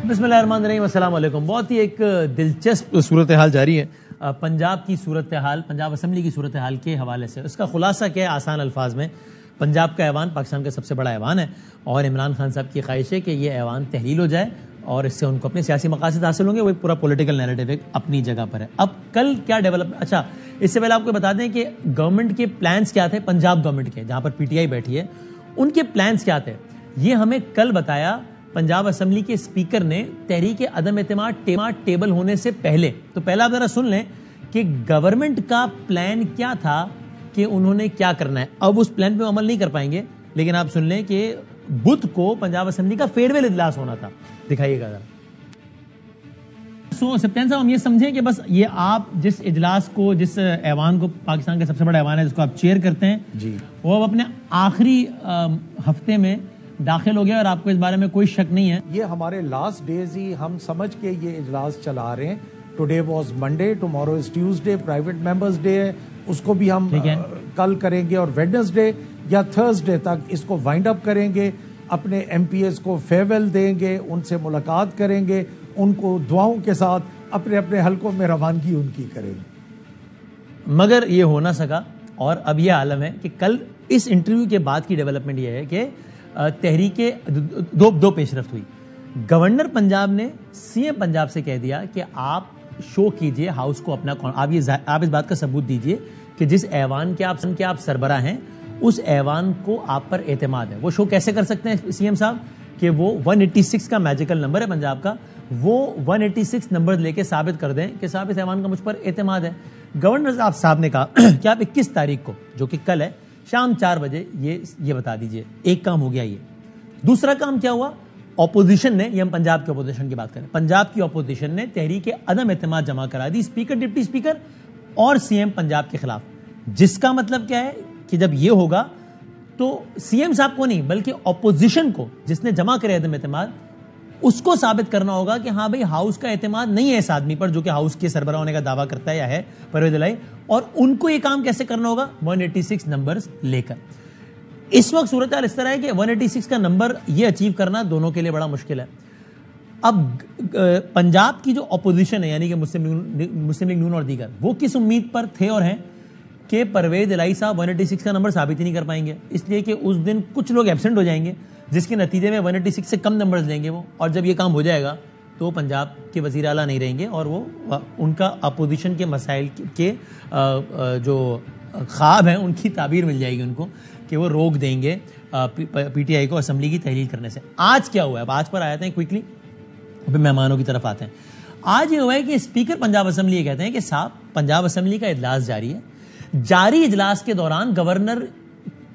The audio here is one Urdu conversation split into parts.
بسم اللہ الرحمن الرحیم، السلام علیکم۔ بہت ہی ایک دلچسپ صورتحال جاری ہے پنجاب کی صورتحال، پنجاب اسمبلی کی صورتحال کے حوالے سے۔ اس کا خلاصہ کیا ہے آسان الفاظ میں؟ پنجاب کا ایوان پاکستان کا سب سے بڑا ایوان ہے اور عمران خان صاحب کی خواہش ہے کہ یہ ایوان تحلیل ہو جائے اور اس سے ان کو اپنے سیاسی مقاصد حاصل ہوں گے۔ وہ ایک پورا پولیٹیکل نیریٹو ایک اپنی جگہ پر ہے۔ اب کل کیا ڈیولپ، اچھا اس سے پہلے آپ کو بتا دیں کہ گورنمنٹ کے پلانز کیا تھے، پنجاب گورنمنٹ کے، جہاں پر پی ٹی آئی بیٹھی ہے، ان کے پلانز کیا تھے یہ ہمیں کل بتایا پنجاب اسمبلی کے اسپیکر نے تحریک عدم اعتماد ٹیبل ہونے سے پہلے۔ تو پہلا آپ ذرا سن لیں کہ گورنمنٹ کا پلان کیا تھا کہ انہوں نے کیا کرنا ہے۔ اب اس پلان پہ عمل نہیں کر پائیں گے، لیکن آپ سن لیں کہ بدھ کو پنجاب اسمبلی کا فیئر ویل اجلاس ہونا تھا۔ دکھائیے گا ذرا۔ سپتین صاحب، ہم یہ سمجھیں کہ بس یہ آپ جس اجلاس کو، جس ایوان کو پاکستان کا سب سے بڑا ایوان ہے جس کو آپ چیئر کرتے ہیں جی، وہ اپنے آخری ہفتے میں داخل ہو گیا اور آپ کو اس بارے میں کوئی شک نہیں ہے؟ یہ ہمارے لاسٹ ڈیز ہی ہم سمجھ کے یہ اجلاس چلا رہے ہیں۔ Today was Monday, tomorrow is Tuesday, private members day ہے، اس کو بھی ہم کل کریں گے اور ویڈنسڈے یا تھرسڈے تک اس کو وائنڈ اپ کریں گے۔ اپنے ایم پی ایز کو فیئر ویل دیں گے، ان سے ملاقات کریں گے، ان کو دعاؤں کے ساتھ اپنے اپنے حلقوں میں روانگی ان کی کریں گے۔ مگر یہ ہو نہ سکا اور اب یہ عالم ہے کہ کل اس انٹرویو کے بعد کی ڈیولپمنٹ یہ ہے کہ تحریک دو پیش رفت ہوئی۔ گورنر پنجاب نے سی ایم پنجاب سے کہہ دیا کہ آپ شو کیجئے ہاؤس کو اپنا، آپ اس بات کا ثبوت دیجئے کہ جس ایوان کے آپ سربراہ ہیں اس ایوان کو آپ پر اعتماد ہے۔ وہ شو کیسے کر سکتے ہیں سی ایم صاحب کہ وہ 186 کا میجیکل نمبر ہے پنجاب کا، وہ 186 نمبر لے کے ثابت کر دیں کہ صاحب اس ایوان کا مجھ پر اعتماد ہے۔ گورنر صاحب نے کہا کہ آپ 21 تاریخ کو، جو کہ کل ہے، شام 4 بجے یہ بتا دیجئے۔ ایک کام ہو گیا۔ یہ دوسرا کام کیا ہوا؟ اپوزیشن نے، یہ ہم پنجاب کی اپوزیشن کی بات کریں، پنجاب کی اپوزیشن نے تحریک عدم اعتماد جمع کرا دی اسپیکر، ڈپٹی اسپیکر اور سی ایم پنجاب کے خلاف۔ جس کا مطلب کیا ہے کہ جب یہ ہوگا تو سی ایم صاحب کو نہیں بلکہ اپوزیشن کو، جس نے جمع کرے عدم اعتماد، اس کو ثابت کرنا ہوگا کہ ہاں بھئی ہاؤس کا اعتماد نہیں ہے اس آدمی پر جو کہ ہاؤس کے سربراہ ہونے کا دعویٰ کرتا ہے یا ہے پرویز الہی، اور ان کو یہ کام کیسے کرنا ہوگا؟ 186 نمبرز لے کر۔ اس وقت صورتحال اس طرح ہے کہ 186 کا نمبر یہ اچیو کرنا دونوں کے لیے بڑا مشکل ہے۔ اب پنجاب کی جو اپوزیشن ہے یعنی کہ مسلم لیگ نون اور دیگر، وہ کس امید پر تھے اور ہیں کہ پرویز الہی صاحب 186 کا نمبر ثابت ہی نہیں کر پائیں گے، اس لیے کہ اس دن کچھ لوگ ایبسنٹ ہو جائیں گے جس کے نتیجے میں 186 سے کم نمبرز لیں گے وہ، اور جب یہ کام ہو جائے گا تو پنجاب کے وزیر اعلیٰ نہیں رہیں گے اور وہ ان کا اپوزیشن کے مسائل کے جو خواب ہیں ان کی تعبیر مل جائے گی ان کو کہ وہ روک دیں گے پی ٹی آئی کو اسمبلی کی تحلیل کرنے سے۔ آج کیا ہوا ہے؟ اب آج پر آتے ہیں کوئکلی، پھر مہمانوں کی طرف آتے ہیں۔ آج یہ ہوا ہے کہ اسپیکر پنجاب اسمبلی یہ کہتے ہیں کہ صاحب پنجاب اسمبلی کا اجلاس جاری ہے، جاری اجلاس کے دوران گورنر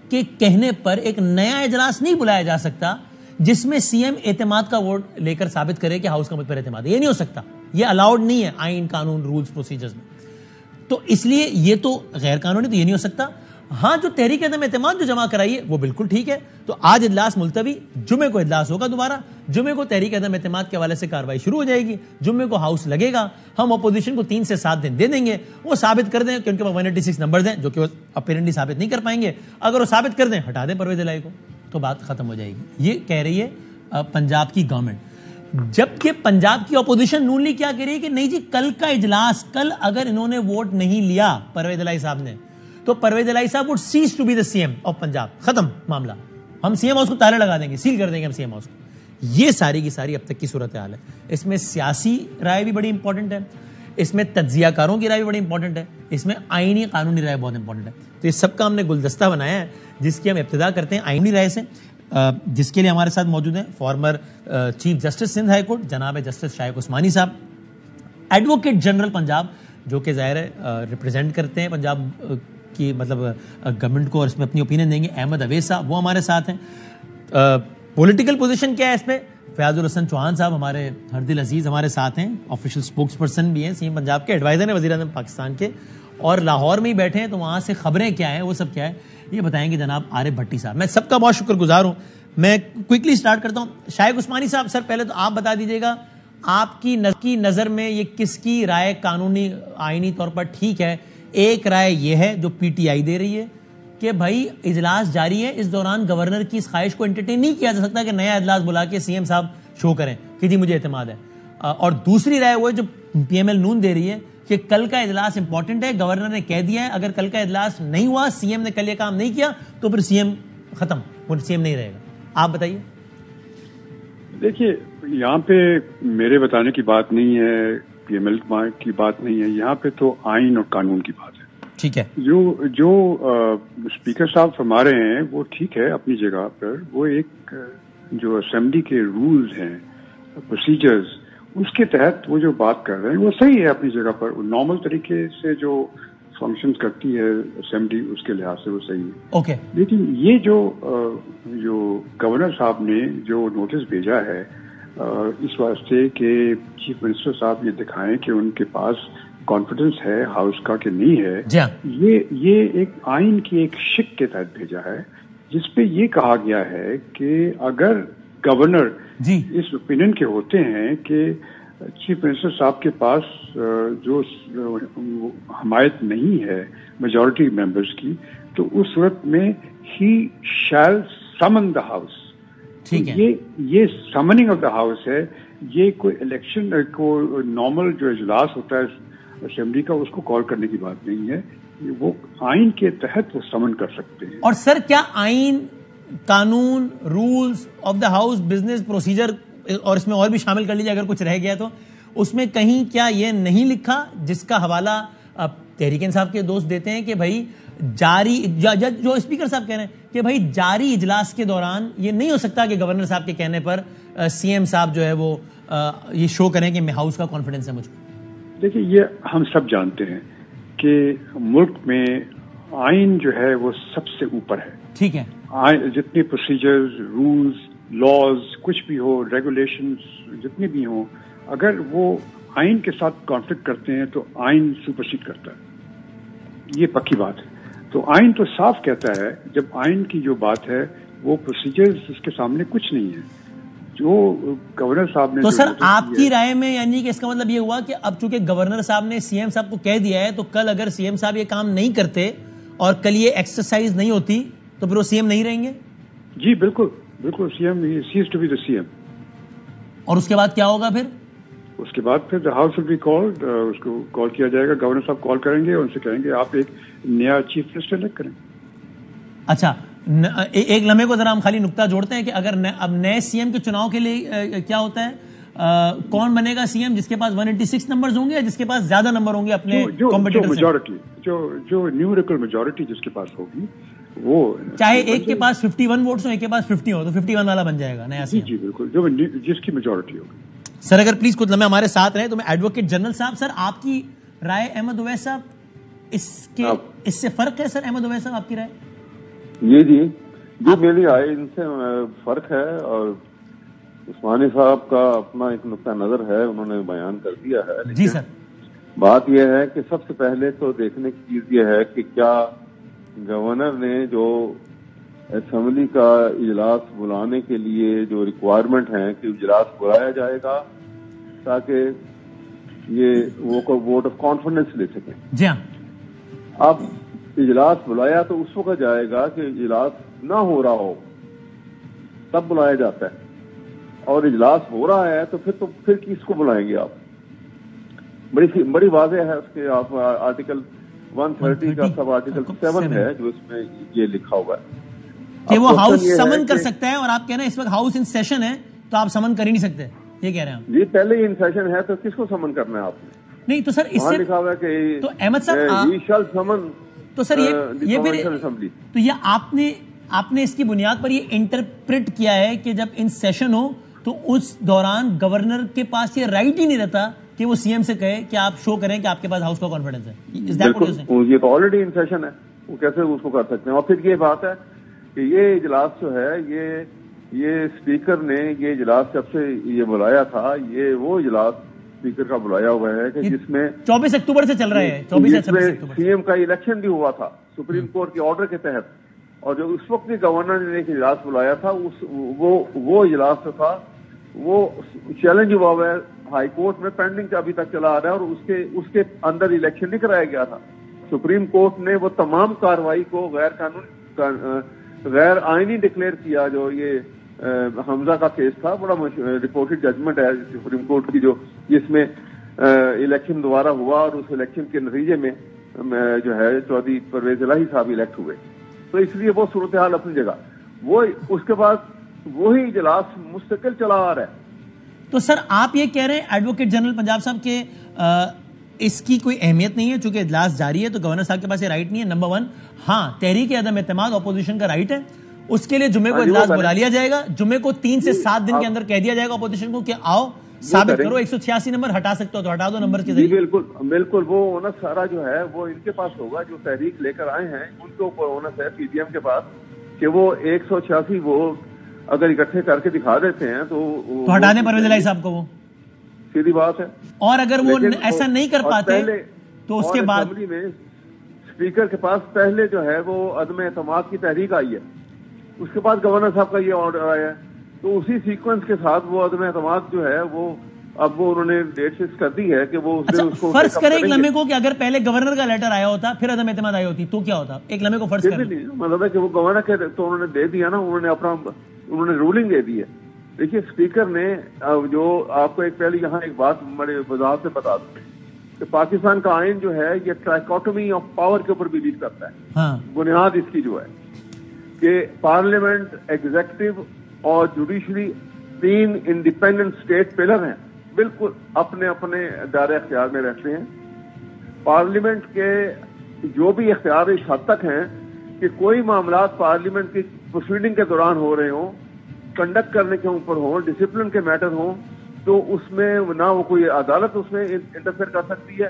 کے کہنے پر ایک نیا اجلاس نہیں بلایا جا سکتا جس میں سی ایم اعتماد کا ووٹ لے کر ثابت کرے کہ ہاؤس کا مجھ پر اعتماد ہے۔ یہ نہیں ہو سکتا، یہ الاؤڈ نہیں ہے آئین، قانون، رولز، پروسیجرز میں۔ تو اس لیے یہ تو غیر قانونی، تو یہ نہیں ہو سکتا۔ ہاں جو تحریک عدم اعتماد جو جمع کرائی ہے وہ بالکل ٹھیک ہے، تو آج اجلاس ملتوی، جمعے کو اجلاس ہوگا دوبارہ، جمعے کو تحریک عدم اعتماد کے حوالے سے کارروائی شروع ہو جائے گی، جمعے کو ہاؤس لگے گا، ہم اپوزیشن کو 3 سے 7 دن دے دیں گے، وہ ثابت کر دیں کہ ان کے پاس 186 نمبرز ہیں جو کہ وہ اپیرنٹلی ثابت نہیں کر پائیں گے۔ اگر وہ ثابت کر دیں، ہٹا دیں پرویز الہی کو، تو بات ختم ہو جائے گی۔ یہ کہہ رہی ہے پنجاب کی گورنمنٹ، جبکہ پنجاب کی اپوزیشن نون لیگ کیا کہہ رہی ہے کہ نہیں جی، کل کا اجلاس، کل اگر انہوں نے ووٹ نہیں لیا پرویز الہی صاحب نے تو پرویز الہی صاحب would cease to be the CM of Punjab, ختم معاملہ، ہم سی ایم ہاؤس کو تالے لگا دیں گے، سیل کر دیں گے ہم سی ایم ہاؤس کو۔ یہ ساری کی ساری اب تک کی صورتحال ہے۔ اس میں سیاسی رائے بھی بڑی امپورٹنٹ ہے، اس میں تجزیہ کاروں کی رائے بھی بڑی امپورٹنٹ ہے، اس میں آئینی قانونی رائے بہت امپورٹنٹ ہے۔ تو یہ سب کا ہم نے گلدستہ بنایا ہے جس کی ہم ابتدا کرتے ہیں آئینی رائے سے، جس کے لیے ہمارے ساتھ موجود ہیں farmer chief justice Sindh high court جناب جسٹس شائق عثمانی صاحب، ایڈوکیٹ جنرل پنجاب جو کہ ظاہر ہے ریپرزینٹ کرتے ہیں پنجاب کی مطلب گورنمنٹ کو اور اس میں اپنی اوپینین دیں گے، احمد اویس صاحب وہ ہمارے ساتھ ہیں۔ پولیٹیکل پوزیشن کیا ہے اس میں؟ فیاض الحسن چوہان صاحب ہمارے ہر دل عزیز ہمارے ساتھ ہیں، آفیشیل اسپوکس پرسن بھی ہیں، سی ایم پنجاب کے، ایڈوائزر ہیں وزیر اعظم پاکستان کے، اور لاہور میں ہی بیٹھے ہیں تو وہاں سے خبریں کیا ہیں وہ سب کیا ہے یہ بتائیں گے جناب عارف بھٹی صاحب۔ میں سب کا بہت شکر گزار ہوں۔ میں کوئکلی سٹارٹ کرتا ہوں، شائق عثمانی صاحب سر پہلے تو آپ بتا دیجیے گا آپ کی نظر میں یہ کس کی رائے قانونی آئینی طور پر ٹھیک ہے؟ ایک رائے یہ ہے جو پی ٹی آئی دے رہی ہے کہ بھائی اجلاس جاری ہے، اس دوران گورنر کی اس خواہش کو انٹرٹین نہیں کیا جا سکتا کہ نیا اجلاس بلا کے سی ایم صاحب شو کریں، کہ جی مجھے اعتماد ہے. اور دوسری رائے وہ جو پی ایم ایل نون دے رہی ہے کہ کل کا اجلاس امپورٹنٹ ہے, گورنر نے کہہ دیا ہے اگر کل کا اجلاس نہیں ہوا, سی ایم نے کل یہ کام نہیں کیا تو پھر سی ایم ختم, وہ سی ایم نہیں رہے گا. آپ بتائیے. دیکھیے یہاں پہ میرے بتانے کی بات نہیں ہے, پی ایم ایل کی بات نہیں ہے, یہاں پہ تو آئین اور قانون کی بات ہے. ٹھیک ہے, جو اسپیکر صاحب فرما رہے ہیں وہ ٹھیک ہے اپنی جگہ پر, وہ ایک جو اسمبلی کے رولز ہیں, پروسیجرز, اس کے تحت وہ جو بات کر رہے ہیں وہ صحیح ہے اپنی جگہ پر. نارمل طریقے سے جو فنکشنز کرتی ہے اسمبلی اس کے لحاظ سے وہ صحیح ہے. اوکے. لیکن یہ جو گورنر صاحب نے جو نوٹس بھیجا ہے اس واسطے کہ چیف منسٹر صاحب یہ دکھائیں کہ ان کے پاس کانفیڈنس ہے ہاؤس کا کہ نہیں ہے, یہ ایک آئین کی ایک شک کے تحت بھیجا ہے جس پہ یہ کہا گیا ہے کہ اگر گورنر اس اوپینین کے ہوتے ہیں کہ چیف منسٹر صاحب کے پاس جو حمایت نہیں ہے میجورٹی ممبرز کی, تو اس صورت میں ہی شیل سمن دا ہاؤس. یہ سمننگ آف دا ہاؤس ہے, یہ کوئی الیکشن کو نارمل جو اجلاس ہوتا ہے اسمبلی کا اس کو کال کرنے کی بات نہیں ہے, وہ آئین کے تحت وہ سمن کر سکتے ہیں. اور سر کیا آئین, قانون, rules of the house, business procedure اور اس میں اور بھی شامل کر لیجیے اگر کچھ رہ گیا تو, اس میں کہیں کیا یہ نہیں لکھا جس کا حوالہ تحریک انصاف کے دوست دیتے ہیں کہ بھائی جاری جو اسپیکر صاحب کہہ رہے ہیں کہ بھائی جاری اجلاس کے دوران یہ نہیں ہو سکتا کہ گورنر صاحب کے کہنے پر سی ایم صاحب جو ہے وہ یہ شو کریں کہ ہاؤس کا کانفیڈنس ہے مجھ کو. دیکھیے یہ ہم سب جانتے ہیں کہ ملک میں آئین جو ہے وہ سب سے اوپر ہے. ٹھیک ہے, جتنے پروسیجرز, رولز, لاز کچھ بھی ہو, ریگولیشنز جتنے بھی ہوں, اگر وہ آئین کے ساتھ کانفلکٹ کرتے ہیں تو آئین سپرسیڈ کرتا ہے, یہ پکی بات ہے. تو آئین تو صاف کہتا ہے, جب آئین کی جو بات ہے وہ پروسیجرز اس کے سامنے کچھ نہیں ہے. جو گورنر صاحب نے, تو سر آپ کی رائے میں یعنی کہ اس کا مطلب یہ ہوا کہ اب چونکہ گورنر صاحب نے سی ایم صاحب کو کہہ دیا ہے تو کل اگر سی ایم صاحب یہ کام نہیں کرتے اور کل یہ ایکسرسائز نہیں ہوتی تو پھر وہ سی ایم نہیں رہیں گے؟ جی بالکل بالکل, C M says to be the C M. اور اس کے بعد کیا ہوگا پھر؟ اس کے بعد پھر ہاؤس ول بی کالڈ, اس کو کال کیا جائے گا, گورنر صاحب کال کریں گے, ان سے کہیں گے آپ ایک نیا چیف منسٹر الیکٹ کریں. اچھا, ایک لمحے کو ذرا ہم خالی نقطہ جوڑتے ہیں کہ اگر اب نئے سی ایم کے چناؤ کے لیے کیا ہوتا ہے, کون بنے گا سی ایم, جس کے پاس 186 نمبرز ہوں گے یا جس کے پاس زیادہ نمبر ہوں گے اپنے کمپٹیٹر میجورٹی, جو نیومیریکل میجورٹی جس کے پاس ہوگی, وہ چاہے ایک کے پاس 51 ووٹس ہوں ایک کے پاس 50 ہو تو 51 والا بن جائے گا نیا سی ایم. جی بالکل, جس کی میجورٹی ہوگی. سر اگر پلیز کچھ لمحے ہمارے ساتھ رہے تو میں ایڈوکیٹ جنرل صاحب, سر آپ کی رائے احمد اویس صاحب اس سے فرق ہے سر؟ احمد اویس صاحب آپ کی رائے؟ جی جو میری رائے ان سے فرق ہے, اور عثمانی صاحب کا اپنا ایک نقطہ نظر ہے, انہوں نے بیان کر دیا ہے. جی سر, بات یہ ہے کہ سب سے پہلے تو دیکھنے کی چیز یہ ہے کہ کیا گورنر نے جو اسمبلی کا اجلاس بلانے کے لیے جو ریکوائرمنٹ ہیں کہ اجلاس بلایا جائے گا تاکہ یہ وہ ووٹ آف کانفیڈنس لے سکیں. جی ہاں, اب اجلاس بلایا تو اس وقت جائے گا کہ اجلاس نہ ہو رہا ہو تب بلایا جاتا ہے, اور اجلاس ہو رہا ہے تو پھر کس کو بلائیں گے آپ؟ بڑی واضح ہے اس کے, آپ آرٹیکل 130 کا سب آرٹیکل 7 ہے جو اس میں یہ لکھا ہوا ہے کہ وہ ہاؤس سمن کر سکتا ہے, اور آپ کہہ رہے ہیں اس وقت ہاؤس ان سیشن ہے تو آپ سمن کر ہی نہیں سکتے, یہ کہہ رہے ہیں جی. پہلے ہی ان سیشن ہے تو کس کو سمن کرنا ہے آپ نے؟ نہیں تو سر اس سے لکھا ہوا ہے کہ تو احمد صاحب تو سر یہ آپ نے اس کی بنیاد پر یہ انٹرپریٹ کیا ہے کہ جب ان سیشن ہو تو اس دوران گورنر کے پاس یہ رائٹ ہی نہیں رہتا کہ وہ سی ایم سے کہے کہ آپ شو کریں کہ آپ کے پاس ہاؤس کا کانفیڈنس ہے. یہ تو آلریڈی ان سیشن ہے, وہ کیسے اس کو کر سکتے ہیں؟ اور پھر یہ بات ہے کہ یہ اجلاس جو ہے یہ اسپیکر نے یہ اجلاس جب سے یہ بلایا تھا, یہ وہ اجلاس اسپیکر کا بلایا ہوا ہے کہ جس میں 24 اکتوبر سے چل رہے ہیں, سی ایم کا الیکشن بھی ہوا تھا سپریم کورٹ کے آرڈر کے تحت, اور جو اس وقت بھی گورنر نے ایک اجلاس بلایا تھا وہ اجلاس جو تھا وہ چیلنج ہوا ہوا ہے ہائی کورٹ میں, پینڈنگ ابھی تک چلا آ رہا ہے, اور اس کے اندر الیکشن نہیں کرایا گیا تھا. سپریم کورٹ نے وہ تمام کارروائی کو غیر آئینی ڈکلیئر کیا جو یہ حمزہ کا کیس تھا, بڑا رپورٹڈ ججمنٹ ہے سپریم کورٹ کی, جو جس میں الیکشن دوبارہ ہوا اور اس الیکشن کے نتیجے میں جو ہے چودھری پرویز الہی صاحب الیکٹ ہوئے. تو اس لیے وہ صورتحال اپنی جگہ, وہ اس کے بعد وہی اجلاس مستقل چلا آ رہا ہے. تو سر آپ یہ کہہ رہے ہیں ایڈوکیٹ جنرل پنجاب صاحب کے اس کی کوئی اہمیت نہیں ہے چونکہ اجلاس جاری ہے, تو گورنر صاحب کے پاس یہ رائٹ نہیں ہے. نمبر 1, ہاں تحریک عدم اعتماد اپوزیشن کا رائٹ ہے, اس کے لیے جمعے کو اجلاس بلا لیا جائے گا. جمعے کو 3 سے 7 دن کے اندر کہہ دیا جائے گا اپوزیشن کو کہ آؤ ثابت کرو 186 نمبر ہٹا سکتے ہو تو ہٹا دو نمبر کے ذریعے. بالکل بالکل, وہ اونس سارا جو ہے وہ ان کے پاس ہوگا, جو تحریک لے کر آئے ہیں ان کے اوپر اونس ہے پی ڈی ایم کے پاس, کہ وہ 186 وہ اگر اکٹھے کر کے دکھا دیتے ہیں تو ہٹا دیں پرویز الہی صاحب کو. وہ سیدھی بات ہے. اور اگر وہ ایسا نہیں کر پاتے تو اس کے بعد اسمبلی میں اسپیکر کے پاس پہلے جو ہے وہ عدم اعتماد کی تحریک آئی ہے, اس کے بعد گورنر صاحب کا یہ آرڈر آیا ہے, تو اسی سیکوینس کے ساتھ وہ عدم اعتماد جو ہے وہ اب وہ انہوں نے ڈیٹ فکس کر دی ہے کہ وہ فرض کریں ایک لمحے کو کہ اگر پہلے گورنر کا لیٹر آیا ہوتا پھر عدم اعتماد آئی ہوتی تو کیا ہوتا؟ ایک لمحے کو فرض کریں, مطلب ہے کہ وہ گورنر کے تو انہوں نے دے دیا نا, انہوں نے رولنگ دے دی ہے. دیکھیے اسپیکر نے جو آپ کو ایک پہلے یہاں ایک بات بڑے وضاحت سے بتا دوں کہ پاکستان کا آئین جو ہے یہ ٹرائیکوٹمی آف پاور کے اوپر بلیو کرتا ہے. بنیاد اس کی جو ہے کہ پارلیمنٹ, ایگزیکٹو اور جوڈیشری 3 انڈیپینڈنٹ اسٹیٹ پلر ہیں, بالکل اپنے اپنے دائرہ اختیار میں رہتے ہیں. پارلیمنٹ کے جو بھی اختیار اس حد تک ہیں کہ کوئی معاملات پارلیمنٹ کی پروسیڈنگ کے دوران ہو رہے ہوں, کنڈکٹ کرنے کے اوپر ہوں, ڈسپلن کے میٹر ہوں, تو اس میں نہ وہ کوئی عدالت اس میں انٹرفیئر کر سکتی ہے,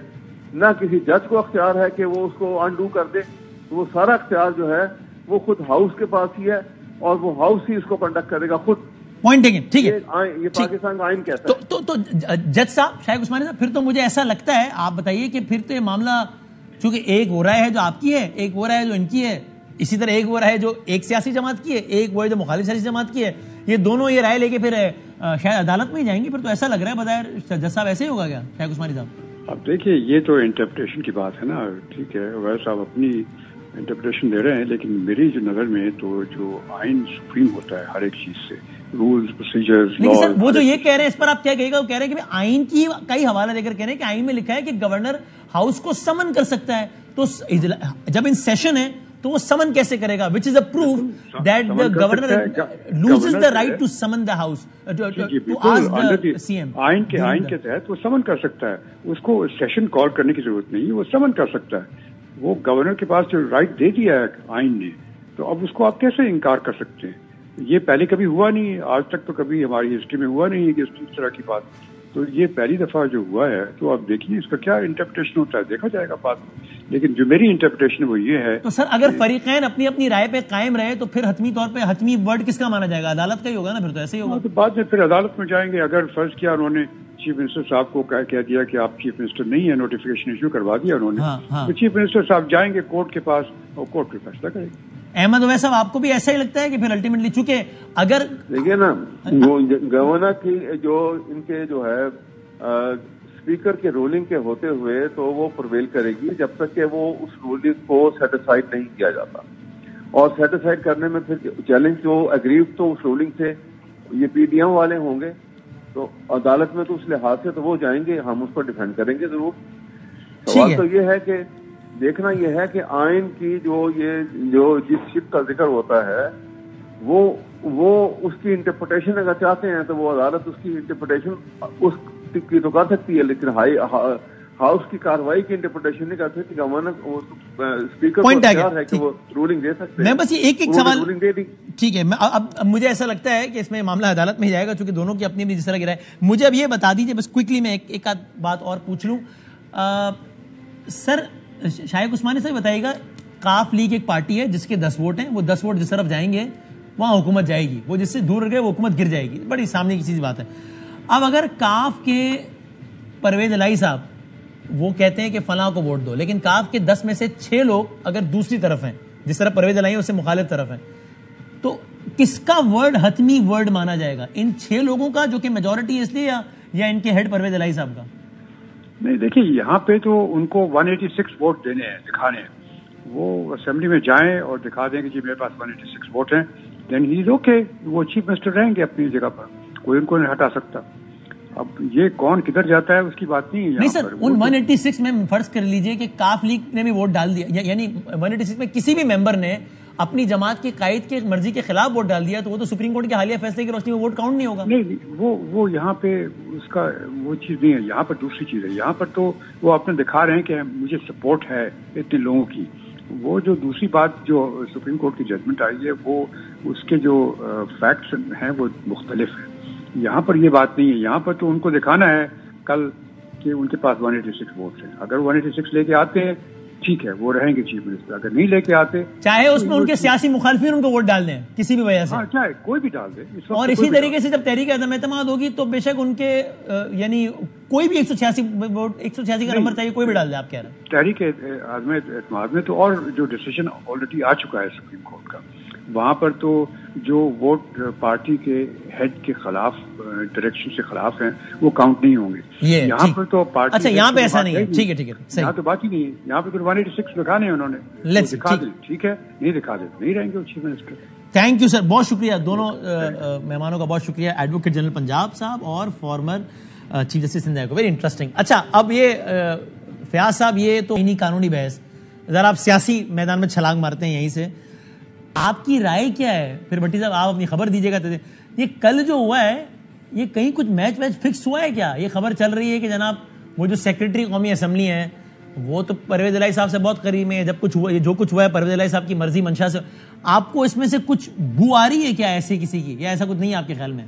نہ کسی جج کو اختیار ہے کہ وہ اس کو انڈو کر دے. وہ سارا اختیار جو ہے وہ خود ہاؤس کے پاس ہی ہے اور وہ ہاؤس ہی اس کو کنڈکٹ کرے گا خود. پوائنٹ ٹیکن, ٹھیک ہے, یہ پاکستان کا آئین کہتا ہے. تو جج صاحب شائق عثمانی صاحب, پھر تو مجھے ایسا لگتا ہے, آپ بتائیے کہ پھر تو یہ معاملہ چونکہ ایک وہ رائے ہے جو آپ کی ہے, ایک وہ رائے جو ان کی ہے, اسی طرح ایک وہ رائے جو ایک سیاسی جماعت کی ہے, ایک وہ جو مخالف سیاسی جماعت کی ہے, یہ دونوں یہ رائے لے کے پھر شاید عدالت میں ہی جائیں گے. پھر تو ایسا لگ رہا ہے بظاہر جج صاحب ایسے ہی ہوگا کیا شائق عثمانی صاحب؟ اب دیکھیے یہ تو انٹرپریٹیشن کی بات ہے نا, ٹھیک ہے, ویسے صاحب اپنی انٹرپریٹیشن دے رہے ہیں, لیکن میری جو نظر میں تو جو آئین سپریم ہوتا ہے ہر ایک چیز سے, رولز, پروسیجرز, لیکن سر وہ جو یہ کہہ رہے ہیں اس پر آپ کیا کہے گا؟ وہ کہہ رہے ہیں کہ آئین کی کا ہی حوالہ دے کر کہہ رہے ہیں کہ آئین میں لکھا ہے کہ گورنر ہاؤس کو سمن کر سکتا ہے, تو جب ان سیشن ہے تو وہ سمن کیسے کرے گا, which is a proof that the governor loses the right to summon the house to ask the CM. آئین کے تحت وہ سمن کر سکتا ہے, اس کو سیشن کال کرنے کی ضرورت نہیں, وہ سمن کر سکتا ہے. وہ گورنر کے پاس جو رائٹ دے دیا ہے آئین نے, تو اب اس کو آپ کیسے انکار کر سکتے ہیں؟ یہ پہلے کبھی ہوا نہیں, آج تک تو کبھی ہماری ہسٹری میں ہوا نہیں ہے کہ اس طرح کی بات, تو یہ پہلی دفعہ جو ہوا ہے. تو آپ دیکھیے اس کا کیا انٹرپریٹیشن ہوتا ہے, دیکھا جائے گا بعد میں. لیکن جو میری انٹرپریٹیشن وہ یہ ہے. تو سر اگر فریقین اپنی اپنی رائے پہ قائم رہے تو پھر حتمی طور پہ حتمی ورڈ کس کا مانا جائے گا؟ عدالت کا ہی ہوگا نا, پھر تو ایسے ہی ہوگا. تو بعد میں پھر عدالت میں جائیں گے. اگر فرض کیا انہوں نے چیف منسٹر صاحب کو کہہ دیا کہ آپ چیف منسٹر نہیں ہے, نوٹیفیکیشن ایشو کروا دیا انہوں نے, تو چیف منسٹر صاحب جائیں گے کورٹ کے پاس اور کورٹ پہ فیصلہ کرے گی. احمد اویس صاحب آپ کو بھی ایسا ہی لگتا ہے کہ پھر الٹیمیٹلی چونکہ اگر دیکھیے نا وہ گورنر کی جو ان کے جو ہے اسپیکر کے رولنگ کے ہوتے ہوئے تو وہ پرویل کرے گی جب تک کہ وہ اس رولنگ کو سیٹسفائڈ نہیں کیا جاتا. اور سیٹسفائڈ کرنے میں پھر چیلنج جو اگریو تو اس رولنگ سے یہ پی ڈی ایم والے ہوں گے, تو عدالت میں تو اس لحاظ سے تو وہ جائیں گے, ہم اس کو ڈیفینڈ کریں گے ضرور. سوال تو یہ ہے کہ دیکھنا یہ ہے کہ آئین کی جو جس شپ کا ذکر ہوتا ہے وہ اس کی انٹرپریٹیشن اگر چاہتے ہیں تو وہ عدالت اس کی انٹرپریٹیشن اس کی تو کر سکتی ہے, لیکن ہاؤس کی کاروائی کی انٹرپریٹیشن نہیں کر سکتی. گورنر اسپیکر کو اختیار ہے کہ وہ رولنگ دے سکتے ہیں. میں بس یہ ایک سوال, ٹھیک ہے, اب مجھے ایسا لگتا ہے کہ اس میں معاملہ عدالت میں ہی جائے گا چونکہ دونوں کی اپنی اپنی جس طرح کی رائے. مجھے اب یہ بتا دیجیے بس کوئکلی میں ایک آدھ بات اور پوچھ لوں. سر شائق عثمانی صاحب بتائیے گا, کاف لیگ ایک پارٹی ہے جس کے 10 ووٹ ہیں, وہ 10 ووٹ جس طرف جائیں گے وہاں حکومت جائے گی, وہ جس سے دور گئے وہ حکومت گر جائے گی, بڑی سامنے کی چیز بات ہے. اب اگر کاف کے پرویز الہی صاحب وہ کہتے ہیں کہ فلاں کو ووٹ دو, لیکن کاف کے 10 میں سے 6 لوگ اگر دوسری طرف ہیں, جس طرح پرویز الہی اس سے مخالف طرف ہیں, تو کس کا ورڈ حتمی ورڈ مانا جائے گا؟ ان 6 لوگوں کا جو کہ میجورٹی ہے اس لیے, یا ان کے ہیڈ پرویز الہی صاحب کا؟ نہیں دیکھیے یہاں پہ تو ان کو 186 ووٹ دینے ہیں, دکھانے ہیں. وہ اسمبلی میں جائیں اور دکھا دیں کہ جی میرے پاس 186 ووٹ ہیں, then he is okay, وہ چیف منسٹر رہیں گے اپنی جگہ پر, کوئی ان کو نہیں ہٹا سکتا. اب یہ کون کدھر جاتا ہے اس کی بات نہیں ہے. نہیں سر, ان 186 میں فرض کر لیجئے کہ کاف لیگ نے بھی ووٹ ڈال دیا, یعنی 186 میں کسی بھی ممبر نے اپنی جماعت کے قائد کے مرضی کے خلاف ووٹ ڈال دیا, تو وہ تو سپریم کورٹ کے حالیہ فیصلے کی روشنی میں ووٹ کاؤنٹ نہیں ہوگا. نہیں, وہ یہاں پہ اس کا وہ چیز نہیں ہے. یہاں پر دوسری چیز ہے. یہاں پر تو وہ اپنے دکھا رہے ہیں کہ مجھے سپورٹ ہے اتنے لوگوں کی. وہ جو دوسری بات جو سپریم کورٹ کی ججمنٹ آئی ہے, وہ اس کے جو فیکٹس ہیں وہ مختلف ہیں. یہاں پر یہ بات نہیں ہے. یہاں پر تو ان کو دکھانا ہے کل کہ ان کے پاس 186 ووٹس ہیں. اگر 186 لے کے آتے ہیں ٹھیک ہے, وہ رہیں گے چیف منسٹر. اگر نہیں لے کے آتے, چاہے اس میں ان کے سیاسی مخالفین ان کو ووٹ ڈال دیں کسی بھی وجہ سے, چاہے کوئی بھی ڈال دے. اور اسی طریقے سے جب تحریک عدم اعتماد ہوگی تو بے شک ان کے یعنی کوئی بھی 186 ووٹ 186 کا نمبر چاہیے کوئی بھی ڈال دے. آپ کہہ رہے ہیں تحریک عدم اعتماد میں تو اور جو ڈیسیژن آلریڈی آ چکا ہے سپریم کورٹ کا, وہاں پر تو جو ووٹ پارٹی کے ہیڈ کے خلاف ڈائریکشن سے خلاف ہیں وہ کاؤنٹ نہیں ہوں گے. یہاں پر تو پارٹی, اچھا یہاں پہ ایسا نہیں ہے. ٹھیک ہے, یہاں تو بات ہی نہیں ہے. یہاں پہ 186 دکھانے ہیں انہوں نے, دکھا دیں ٹھیک ہے, نہیں دکھا دیں نہیں رہیں گے وہ chief minister. Thank you sir, بہت شکریہ دونوں مہمانوں کا, بہت شکریہ. ایڈوکیٹ جنرل پنجاب صاحب اور فارمر چیف جسٹس انڈیا کو, ویری انٹرسٹنگ. اچھا اب یہ فیاض صاحب, یہ تو نہیں قانونی بحث, ذرا آپ سیاسی میدان میں چھلانگ مارتے ہیں یہیں سے, آپ کی رائے کیا ہے؟ پھر بھٹی صاحب آپ اپنی خبر دیجیے گا. یہ کل جو ہوا ہے یہ کہیں کچھ میچ فکس ہوا ہے کیا؟ یہ خبر چل رہی ہے کہ جناب وہ جو سیکریٹری قومی اسمبلی ہیں وہ تو پرویز الہی صاحب سے بہت قریب ہے. جب کچھ ہوا, جو کچھ ہوا ہے پرویز الہی صاحب کی مرضی منشا سے, آپ کو اس میں سے کچھ بو آ رہی ہے کیا ایسے کسی کی, یا ایسا کچھ نہیں ہے آپ کے خیال میں؟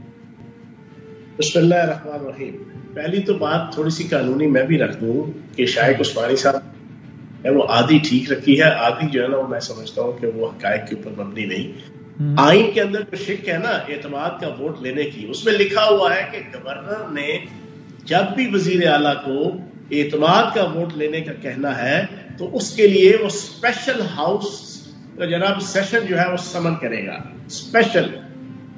بسم اللہ الرحمن الرحیم. پہلی تو بات تھوڑی سی قانونی میں بھی رکھ دوں کہ شائق عثمانی صاحب وہ آدھی ٹھیک رکھی ہے, آدھی جو ہے نا وہ میں سمجھتا ہوں کہ وہ حقائق کے اوپر مبنی نہیں. آئین کے اندر جو شک ہے نا اعتماد کا ووٹ لینے کی, اس میں لکھا ہوا ہے کہ گورنر نے جب بھی وزیر اعلیٰ کو اعتماد کا ووٹ لینے کا کہنا ہے تو اس کے لیے وہ اسپیشل ہاؤس کا جناب سیشن جو ہے وہ سمن کرے گا, اسپیشل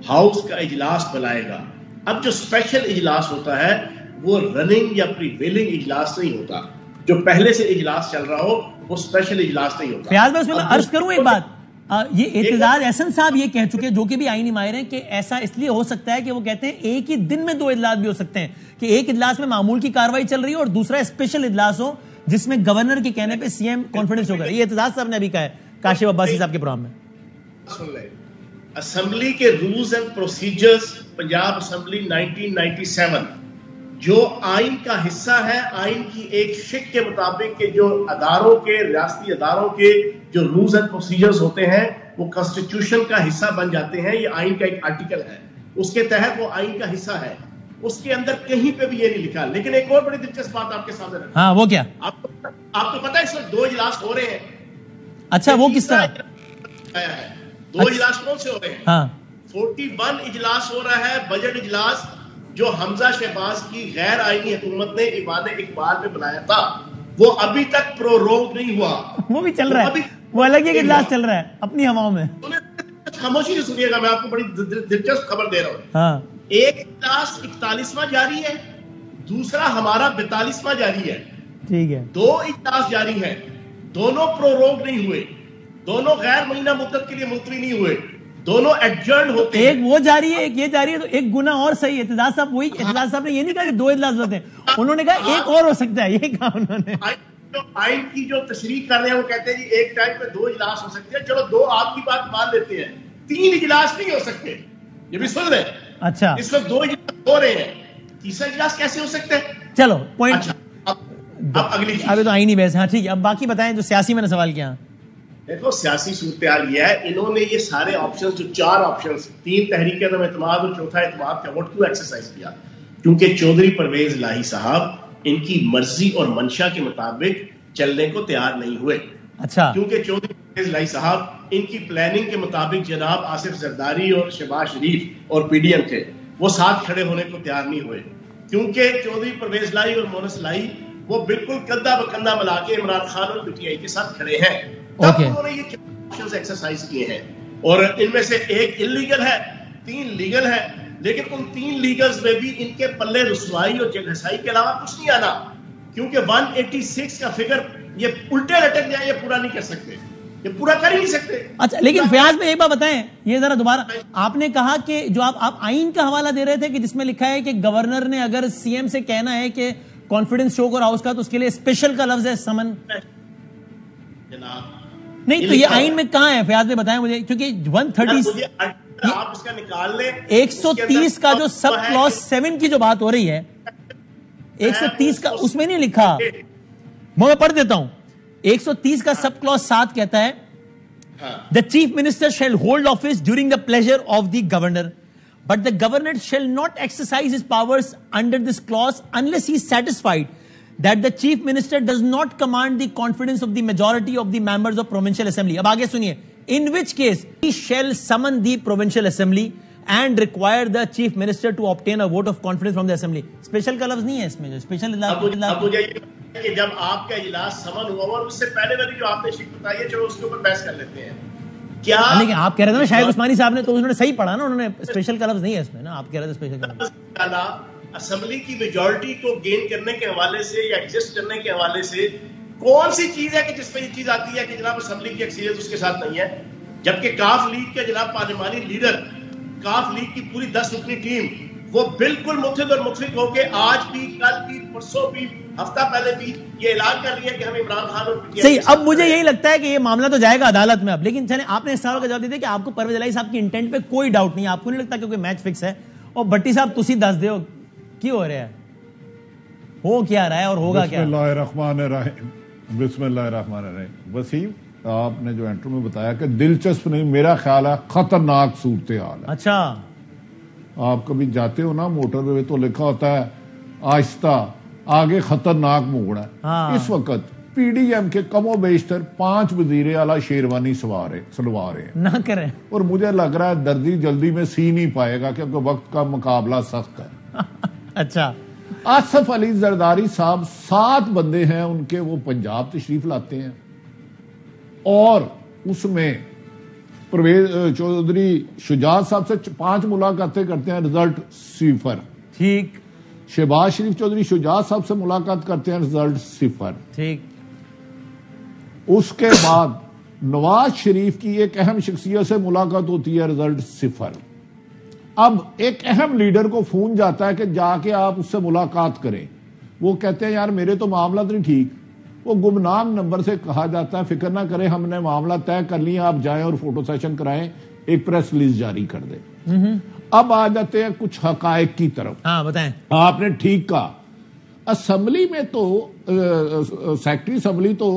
ہاؤس کا اجلاس بلائے گا. اب جو اسپیشل اجلاس ہوتا ہے وہ رننگ یا پریویلنگ اجلاس نہیں ہوتا. جو پہلے سے اجلاس چل رہا ہو وہ اسپیشل اجلاس نہیں ہوتا. فیاض بھائی میں عرض کروں ایک بات, یہ اعتزاز احسن صاحب یہ کہہ چکے جو کہ بھی آئینی ماہر ہیں کہ ایسا اس لیے ہو سکتا ہے کہ وہ کہتے ہیں ایک ہی دن میں 2 اجلاس بھی ہو سکتے ہیں, کہ ایک اجلاس میں معمول کی کاروائی چل رہی ہو اور دوسرا اسپیشل اجلاس ہو جس میں گورنر کے کہنے پہ سی ایم کانفیڈنس ہوگا. یہ اعتزاز صاحب نے ابھی کہا ہے کاشف عباسی صاحب کے پروگرام میں. اسمبلی کے rules and procedures Punjab assembly 1997 جو آئین کا حصہ ہے, آئین کی ایک شک کے مطابق کہ جو اداروں کے ریاستی اداروں کے جو رولز اینڈ پروسیجرز ہوتے ہیں وہ کانسٹیٹیوشن کا حصہ بن جاتے ہیں. یہ آئین کا ایک آرٹیکل ہے, اس کے تحت وہ آئین کا حصہ ہے. اس کے اندر کہیں پہ بھی یہ نہیں لکھا. لیکن ایک اور بڑی دلچسپ بات آپ کے سامنے رکھتا ہوں. ہاں وہ کیا؟ آپ کو پتا ہے اس وقت 2 اجلاس ہو رہے ہیں. اچھا وہ کس طرح؟ 2 اجلاس کون سے ہو رہے ہیں؟ ہاں 41 اجلاس ہو رہا ہے, بجٹ اجلاس جو حمزہ شہباز کی غیر آئینی حکومت نے ایوان اقبال میں بنایا تھا, وہ ابھی تک پروروگ نہیں ہوا. وہ بھی چل رہا ہے, وہ الگ ایک اجلاس چل رہا ہے اپنی ہواؤں میں. خاموشی سے سنیے گا, میں آپ کو بڑی دلچسپ خبر دے رہا ہوں. ہاں ایک اجلاس 41واں جاری ہے, دوسرا ہمارا 42واں جاری ہے. ٹھیک ہے, 2 اجلاس جاری ہیں, دونوں پروروگ نہیں ہوئے, دونوں غیر مہینہ مدت کے لیے ملتوی نہیں ہوئے, دونوں ایڈجرن ہوتے ہیں. ایک وہ جاری ہے ایک یہ جاری ہے, تو ایک گنا اور صحیح ہے. اعتزاز صاحب وہی, اعتزاز صاحب نے یہ نہیں کہا کہ 2 اجلاس ہوتے ہیں, انہوں نے کہا ایک اور ہو سکتا ہے. یہ کہا انہوں نے. آئین کی جو تشریح کر رہے ہیں وہ کہتے ہیں جی ایک ٹائم پہ 2 اجلاس ہو سکتے ہیں. چلو 2 آپ کی بات مان لیتے ہیں, 3 اجلاس نہیں ہو سکتے. یہ بھی سن رہے. اچھا اس وقت 2 اجلاس ہو رہے ہیں, تیسرا اجلاس کیسے ہو سکتے ہیں؟ چلو پوائنٹ. اب اگلی چیز, ابھی تو آئینی بحث. ہاں ٹھیک ہے, اب باقی بتائیں جو سیاسی میں نے سوال کیا. دیکھو سیاسی صورتحال یہ ہے, انہوں نے یہ سارے آپشنز جو 4 آپشنز 3 تحریک عدم اعتماد اور چوتھا اعتماد کا ووٹ کیوں ایکسرسائز کیا؟ کیونکہ چودھری پرویز الہی صاحب ان کی مرضی اور منشا کے مطابق چلنے کو تیار نہیں ہوئے. اچھا, کیونکہ چودھری پرویز الہی صاحب ان کی پلاننگ کے مطابق جناب آصف زرداری اور شہباز شریف اور پی ڈی ایم کے وہ ساتھ کھڑے ہونے کو تیار نہیں ہوئے. کیونکہ چودھری پرویز الہی اور مونس الہی وہ بالکل کندھا بکندھا ملا کے عمران خان اور پی ٹی آئی کے ساتھ کھڑے ہیں. تب انہوں نے یہ آپشنز ایکسرسائز کیے ہیں, اور ان میں سے ایک انلیگل ہے, 3 لیگل ہے. لیکن ان 3 لیگلز میں بھی ان کے پلے رسوائی اور جگہسائی کے علاوہ کچھ نہیں آنا, کیونکہ 186 کا فگر یہ الٹے لٹک جائے یہ پورا نہیں کر سکتے. یہ پورا کر ہی نہیں سکتے. اچھا لیکن فیاض میں ایک بات بتائیں, یہ ذرا دوبارہ آپ نے کہا کہ جو آپ آئین کا حوالہ دے رہے تھے کہ جس میں لکھا ہے کہ گورنر نے اگر سی ایم سے کہنا ہے کہ کانفیڈنس شو کرو ہاؤس کا تو اس کے لیے اسپیشل کا لفظ ہے سمن. نہیں تو یہ آئین میں کہاں ہے فیاض نے بتایا مجھے, کیونکہ 130 آپ اس کا نکال لیں 130 کا جو سب کلوز 7 کی جو بات ہو رہی ہے 130 کا اس میں نہیں لکھا, میں پڑھ دیتا ہوں. 130 کا سب کلوز 7 کہتا ہے the chief minister shall hold office during the pleasure of the governor, but the governor shall not exercise his powers under this clause unless he is satisfied that the chief minister does not command the confidence of the majority of the members of provincial assembly. اب آگے سنیے, in which case he shall summon the provincial assembly and require the chief minister to obtain a vote of confidence from the assembly. Special کا لفظ نہیں ہے اس میں, جو اسپیشل کہ جب آپ کا اجلاس سمن ہوا اور اس سے پہلے والی جو آپ نے شک بتائی ہے چلو اس کے اوپر بحث کر لیتے ہیں. کیا لیکن آپ کہہ رہے تھے نا شاہد عثمانی صاحب نے, تو انہوں نے صحیح پڑھا نا, انہوں نے اسپیشل کا لفظ نہیں ہے اس میں نا, آپ کہہ رہے تھے اسپیشل کا لفظ. اسمبلی کی میجورٹی کو گین کرنے کے حوالے سے یا ایگزسٹ کرنے کے حوالے سے کون سی چیز ہے کہ جس پہ یہ چیز آتی ہے کہ جناب اسمبلی کی اکثریت اس کے ساتھ نہیں ہے, جبکہ کاف لیگ کے جناب پارلیمانی لیڈر, کاف لیگ کی پوری 10 رکنی ٹیم وہ بالکل متحد اور متفق ہو کے آج بھی, کل بھی, پرسوں بھی, ہفتہ پہلے بھی یہ اعلان کر رہی ہے کہ ہم عمران خان اور صحیح. اب مجھے یہی لگتا ہے کہ یہ معاملہ تو جائے گا عدالت میں اب, لیکن چلیں آپ نے اس سوال کا جواب دیا کہ آپ کو پرویز الہی صاحب کی انٹینٹ پہ کوئی ڈاؤٹ نہیں, آپ کو نہیں لگتا کہ کوئی میچ فکس ہے, اور بٹی صاحب تسی دس دے کی ہو رہا ہے, ہو کیا رہا ہے اور ہوگا کیا. بسم اللہ الرحمن الرحیم, بسم اللہ الرحمن الرحیم. وسیم آپ نے جو انٹرو میں بتایا کہ دلچسپ نہیں, میرا خیال ہے خطرناک صورتحال ہے. اچھا آپ کبھی جاتے ہو نا موٹر وے تو لکھا ہوتا ہے آہستہ, آگے خطرناک موڑ ہے. اس وقت پی ڈی ایم کے کم و بیشتر 5 وزیر اعلیٰ شیروانی سلوا رہے ہیں نہ کریں, اور مجھے لگ رہا ہے دردی جلدی میں سی نہیں پائے گا کیونکہ وقت کا مقابلہ سخت ہے. اچھا آصف علی زرداری صاحب 7 بندے ہیں ان کے, وہ پنجاب تشریف لاتے ہیں اور اس میں پرویز چودھری شجاعت صاحب سے 5 ملاقاتیں کرتے ہیں, رزلٹ 0. ٹھیک. شہباز شریف چودھری شجاعت صاحب سے ملاقات کرتے ہیں, رزلٹ 0. ٹھیک. اس کے بعد نواز شریف کی ایک اہم شخصیت سے ملاقات ہوتی ہے, رزلٹ 0. اب ایک اہم لیڈر کو فون جاتا ہے کہ جا کے آپ اس سے ملاقات کریں, وہ کہتے ہیں یار میرے تو معاملات نہیں ٹھیک. وہ گمنام نمبر سے کہا جاتا ہے فکر نہ کریں ہم نے معاملہ طے کر لیا, آپ جائیں اور فوٹو سیشن کرائیں, ایک پریس ریلیز جاری کر دیں. اب آ جاتے ہیں کچھ حقائق کی طرف. ہاں بتائیں. آپ نے ٹھیک کہا, اسمبلی میں تو سیکرٹری اسمبلی تو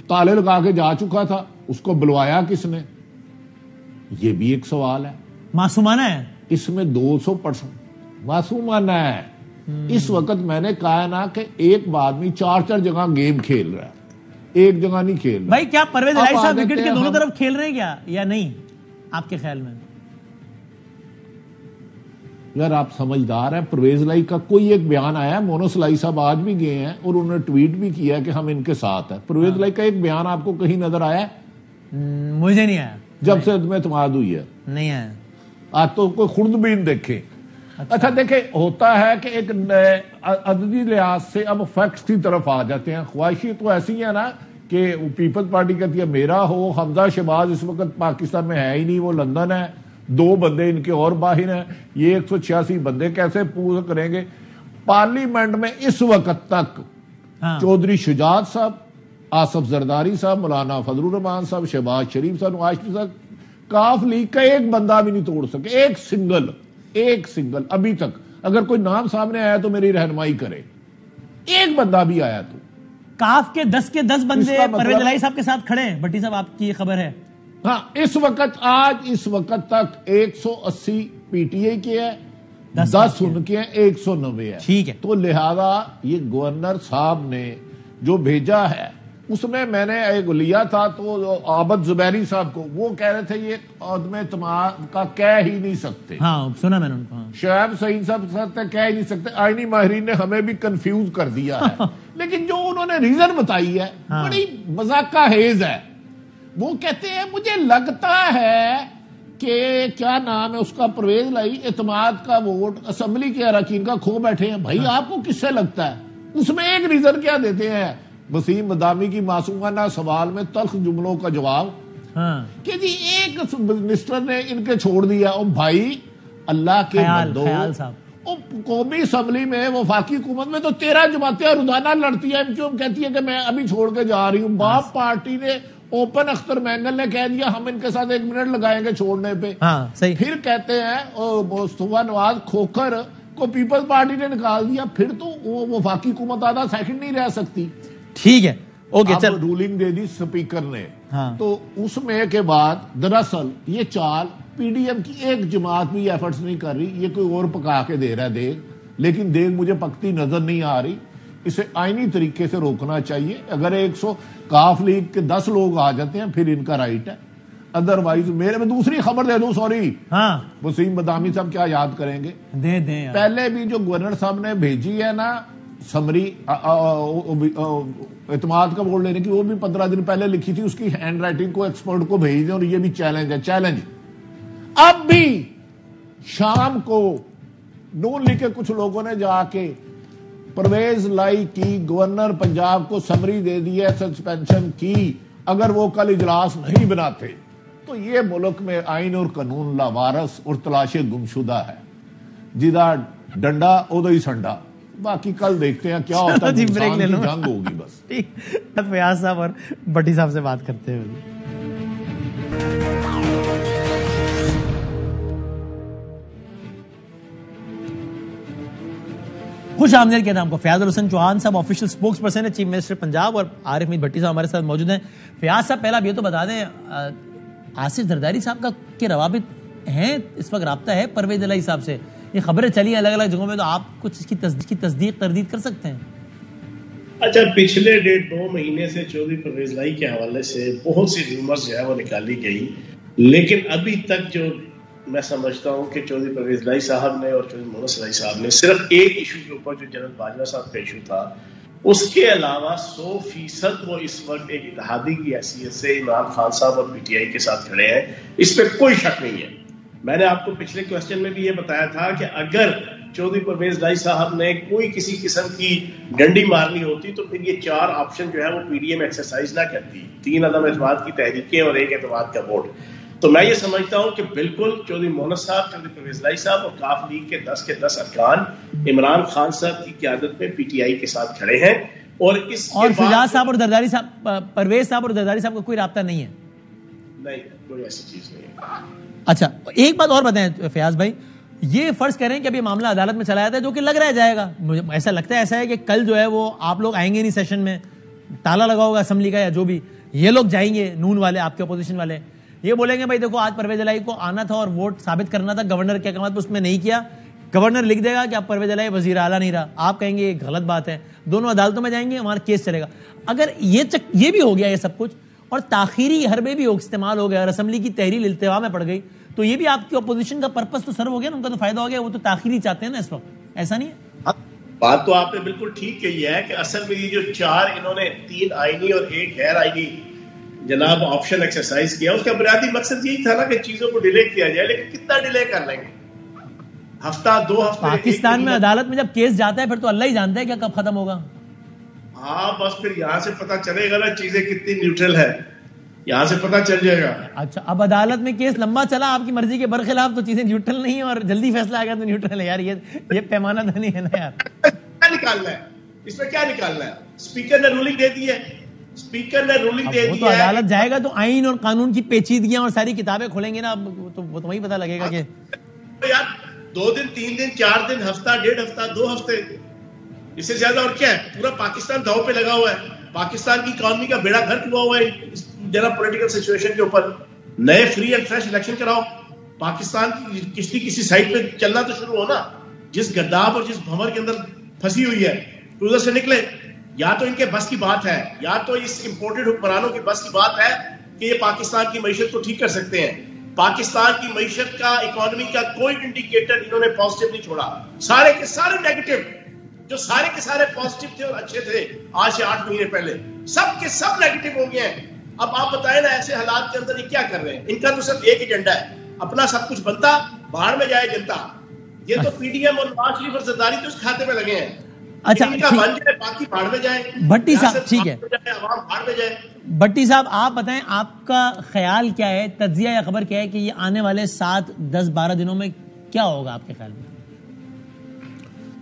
تالے لگا کے جا چکا تھا, اس کو بلوایا کس نے, یہ بھی ایک سوال ہے. معصومانہ ہے اس میں 200% معصومانہ ہے. اس وقت میں نے کہا نا کہ ایک آدمی 4 جگہ گیم کھیل رہا ہے, ایک جگہ نہیں کھیل رہا. بھائی کیا پرویز الہی صاحب وکٹ کے دونوں طرف کھیل رہے ہیں کیا یا نہیں آپ کے خیال میں؟ یار آپ سمجھدار ہیں, پرویز الہی کا کوئی ایک بیان آیا ہے, مونس الہی صاحب آج بھی گئے ہیں اور انہوں نے ٹویٹ بھی کیا کہ ہم ان کے ساتھ ہیں. پرویز الہی کا ایک بیان آپ کو کہیں نظر آیا؟ مجھے نہیں آیا. جب سے عدم اعتماد ہوئی ہے نہیں آیا. آج تو کوئی خوردبین دیکھے. اچھا دیکھیں ہوتا ہے کہ ایک عددی لحاظ سے اب فیکٹس کی طرف آ جاتے ہیں. خواہشیں تو ایسی ہیں نا کہ پیپلز پارٹی کہتی ہے میرا ہو. حمزہ شہباز اس وقت پاکستان میں ہے ہی نہیں, وہ لندن ہے, 2 بندے ان کے اور باہر ہیں, یہ 186 بندے کیسے پورا کریں گے. پارلیمنٹ میں اس وقت تک چودھری شجاعت صاحب, آصف زرداری صاحب, مولانا فضل الرحمان صاحب, شہباز شریف صاحب, نواز شریف صاحب, کاف لیگ کا ایک بندہ بھی نہیں توڑ سکے. ایک سنگل ابھی تک. اگر کوئی نام سامنے آیا تو میری رہنمائی کرے. ایک بندہ بھی آیا تو کاف کے 10 کے 10 بندے پرویز الہی صاحب کے ساتھ کھڑے ہیں. بٹی صاحب آپ کی یہ خبر ہے؟ ہاں اس وقت تک 180 پی ٹی اے کے ہیں, 10 ان کے ہیں, 190 ہے. ٹھیک ہے. تو لہذا یہ گورنر صاحب نے جو بھیجا ہے اس میں میں نے ایک لیا تھا تو عابد زبیری صاحب کو, وہ کہہ رہے تھے یہ عدم اعتماد کا کہہ ہی نہیں سکتے. ہاں سنا میں نے ان کو. شعیب سعید صاحب کہہ ہی نہیں سکتے. آئینی ماہرین نے ہمیں بھی کنفیوز کر دیا ہے. لیکن جو انہوں نے ریزن بتائی ہے بڑی مذاقہ خیز ہے. وہ کہتے ہیں مجھے لگتا ہے کہ کیا نام ہے اس کا, پرویز الہی اعتماد کا ووٹ اسمبلی کے اراکین کا کھو بیٹھے ہیں. بھائی آپ کو کس سے لگتا ہے؟ اس میں ایک ریزن کیا دیتے ہیں, وسیم مدامی کی معصومانہ سوال میں تلخ جملوں کا جواب کہ جی ایک منسٹر نے ان کے چھوڑ دیا. او بھائی اللہ کے بندو, قومی اسمبلی میں وفاقی حکومت میں تو 13 جماعتیں روزانہ لڑتی ہیں. کیوں کہتی ہے کہ میں ابھی چھوڑ کے جا رہی ہوں. باپ پارٹی نے اوپن اختر مینگل نے کہہ دیا ہم ان کے ساتھ 1 منٹ لگائیں گے چھوڑنے پہ. پھر کہتے ہیں مصطفیٰ نواز کھوکھر کو پیپلز پارٹی نے نکال دیا. پھر تو وہ وفاقی حکومت آدھا سیکنڈ نہیں رہ سکتی. ٹھیک ہے اوکے, اب رولنگ دے دی اسپیکر نے. تو اس میں کے بعد دراصل یہ چال پی ڈی ایم کی ایک جماعت بھی ایفرٹس نہیں کر رہی. یہ کوئی اور پکا کے دے رہا ہے دیگ, لیکن دیگ مجھے پکتی نظر نہیں آ رہی. اسے آئینی طریقے سے روکنا چاہیے. اگر 100 کاف لیگ کے 10 لوگ آ جاتے ہیں پھر ان کا رائٹ ہے. ادروائز میں دوسری خبر دے دوں, سوری وسیم بدامی صاحب کیا یاد کریں گے, دے دیں. پہلے بھی جو گورنر صاحب نے بھیجی ہے نا سمری اعتماد کا ووٹ لینے کی, وہ بھی 15 دن پہلے لکھی تھی. اس کی ہینڈ رائٹنگ کو ایکسپرٹ کو بھیج دیں. اور یہ بھی چیلنج ہے, چیلنج. اب بھی شام کو نون لیگ کے کچھ لوگوں نے جا کے پرویز لائی کی گورنر پنجاب کو سمری دے دی ہے سسپینشن کی. اگر وہ کل اجلاس نہیں بناتے تو یہ ملک میں آئین اور قانون لاوارث اور تلاش گمشدہ ہے. جدا ڈنڈا ادو ہی سنڈا. باقی کل دیکھتے ہیں کیا ہوتا ہے. جنگ ہوگی بس. فیاض صاحب اور بٹی صاحب سے بات کرتے ہوئے خوش آمدید کہتے ہیں ہم کو. فیاض الحسن چوہان صاحب آفیشیل سپوکس پرسن ہے چیف منسٹر پنجاب, اور عارف میر بھٹی صاحب ہمارے ساتھ موجود ہیں. فیاض صاحب پہلا یہ تو بتا دیں, آصف زرداری صاحب کا کے روابط ہیں اس وقت, رابطہ ہے پرویز الہی صاحب سے؟ یہ خبریں چلی الگ الگ جگہوں میں, تو آپ کچھ اس کی تصدیق تردید کر سکتے ہیں؟ اچھا, پچھلے 1.5-2 مہینے سے چودھری پرویز الہی کے حوالے سے بہت سی ریومرز جو ہے وہ نکالی گئی, لیکن ابھی تک جو میں سمجھتا ہوں کہ چودھری پرویز الہی صاحب نے اور چودھری محمد الہی صاحب نے صرف ایک ایشو کے اوپر جو جنرل باجوہ صاحب کا ایشو تھا, اس کے علاوہ 100% وہ اس وقت ایک اتحادی کی حیثیت سے عمران خان صاحب اور پی ٹی آئی کے ساتھ کھڑے ہیں. اس پہ کوئی شک نہیں ہے. میں نے آپ کو پچھلے کوسچن میں بھی یہ بتایا تھا کہ اگر چودھری پرویز الہی صاحب نے کوئی کسی قسم کی ڈنڈی مارنی ہوتی تو پھر یہ 4 آپشن جو ہے وہ پی ڈی ایم ایکسرسائز نہ کرتی. 3 عدم اعتماد کی تحریکیں اور 1 اعتماد کا ووٹ. تو میں یہ سمجھتا ہوں کہ بالکل چودھری محمد صاحب, چودھری پرویز الہی صاحب اور کاف لیگ کے 10 کے 10 ارکان عمران خان صاحب کی قیادت میں پی ٹی آئی کے ساتھ کھڑے ہیں. اور اس اور فیاض صاحب اور زرداری صاحب, پرویز صاحب اور زرداری صاحب کا کوئی رابطہ نہیں ہے؟ نہیں, کوئی ایسی چیز نہیں ہے. اچھا, ایک بات اور بتائیں فیاض بھائی, یہ فرض کریں کہ ابھی معاملہ عدالت میں چلا جاتا ہے, جو کہ لگ رہا جائے گا, مجھے ایسا لگتا ہے ایسا ہے کہ کل جو ہے وہ آپ لوگ آئیں گے نہیں سیشن میں, تالا لگا ہوگا اسمبلی کا یا جو بھی, یہ لوگ جائیں گے نون والے, آپ کے اپوزیشن والے, یہ بولیں گے بھائی دیکھو آج پرویز الہی کو آنا تھا اور ووٹ ثابت کرنا تھا گورنر کے احکامات پہ, اس میں نہیں کیا. گورنر لکھ دے گا کہ اب پرویز الہی وزیر اعلیٰ نہیں رہا, آپ کہیں گے یہ غلط بات ہے, دونوں عدالتوں میں جائیں گے, ہمارا کیس چلے گا. اگر یہ بھی ہو گیا یہ سب کچھ, اور تاخیری حربے بھی استعمال ہو گیا اور اسمبلی کی تحریل التوا میں پڑ گئی, تو یہ بھی آپ کی اپوزیشن کا پرپس تو سرو ہو گیا نا, ان کا تو فائدہ ہو گیا. وہ تو تاخیری چاہتے ہیں نا اس وقت, ایسا نہیں ہے؟ بات تو آپ نے بالکل ٹھیک کہی ہے کہ اصل میں یہ جو 4 انہوں نے 3 آئینی اور 1 غیر آئینی جناب آپشن ایکسرسائز کیا, اس کا بنیادی مقصد یہی تھا نا کہ چیزوں کو ڈیلے کیا جائے. لیکن کتنا ڈیلے کر لیں گے, ہفتہ 2 ہفتے. پاکستان میں عدالت میں جب کیس جاتا ہے پھر تو اللہ ہی جانتا ہے کہ کب ختم ہوگا. ہاں بس پھر یہاں سے پتا چلے گا نا چیزیں کتنی نیوٹرل ہے, یہاں سے پتا چل جائے گا. اچھا, اب عدالت میں کیس لمبا چلا آپ کی مرضی کے برخلاف تو چیزیں نیوٹرل نہیں ہیں, اور جلدی فیصلہ آ گیا تو نیوٹرل ہے. یار یہ پیمانہ تو نہیں ہے نا یار. کیا نکالنا ہے اس میں, کیا نکالنا ہے؟ اسپیکر نے رولنگ دے دی ہے, اسپیکر نے رولنگ دے دی ہے. تو عدالت جائے گا تو آئین اور قانون کی پیچیدگیاں اور ساری کتابیں کھولیں گے نا, تو وہ تو وہی پتا لگے گا کہ یار 2 دن 3 دن 4 دن, ہفتہ 1.5 ہفتہ 2 ہفتے, اس سے زیادہ اور کیا ہے؟ پورا پاکستان داؤ پہ لگا ہوا ہے. پاکستان کی اکانومی کا بیڑا گھر ہوا ہوا ہے جناب پولیٹیکل سچویشن کے اوپر. نئے فری اینڈ فریش الیکشن کراؤ. پاکستان کی کسی سائٹ پہ چلنا تو شروع ہونا. جس گرداب اور جس بھنور کے اندر پھنسی ہوئی ہے تو ادھر سے نکلے. یا تو ان کے بس کی بات ہے, یا تو اس امپورٹڈ حکمرانوں کی بس کی بات ہے کہ یہ پاکستان کی معیشت کو ٹھیک کر سکتے ہیں. پاکستان کی معیشت کا, اکانومی کا کوئی انڈیکیٹر انہوں نے پازیٹیو نہیں چھوڑا. سارے کے سارے نیگیٹو, جو سارے کے سارے پازیٹیو تھے اور اچھے تھے آج سے 8 مہینے پہلے, سب کے سب نیگیٹو ہو گئے ہیں. اب آپ بتائیں نا ایسے حالات کے اندر یہ کیا کر رہے ہیں؟ ان کا تو صرف ایک ایجنڈا ہے, اپنا سب کچھ بنتا باہر میں جائے جنتا. یہ تو پی ڈی ایم اور نواز شریف اور زرداری تو اس کھاتے میں لگے ہیں. اچھا بن جائے باقی بھاڑ میں جائے. بھٹی صاحب ٹھیک ہے, عوام بھاڑ میں جائے. بھٹی صاحب آپ بتائیں آپ کا خیال کیا ہے, تجزیہ یا خبر کیا ہے کہ یہ آنے والے 7, 10, 12 دنوں میں کیا ہوگا آپ کے خیال میں؟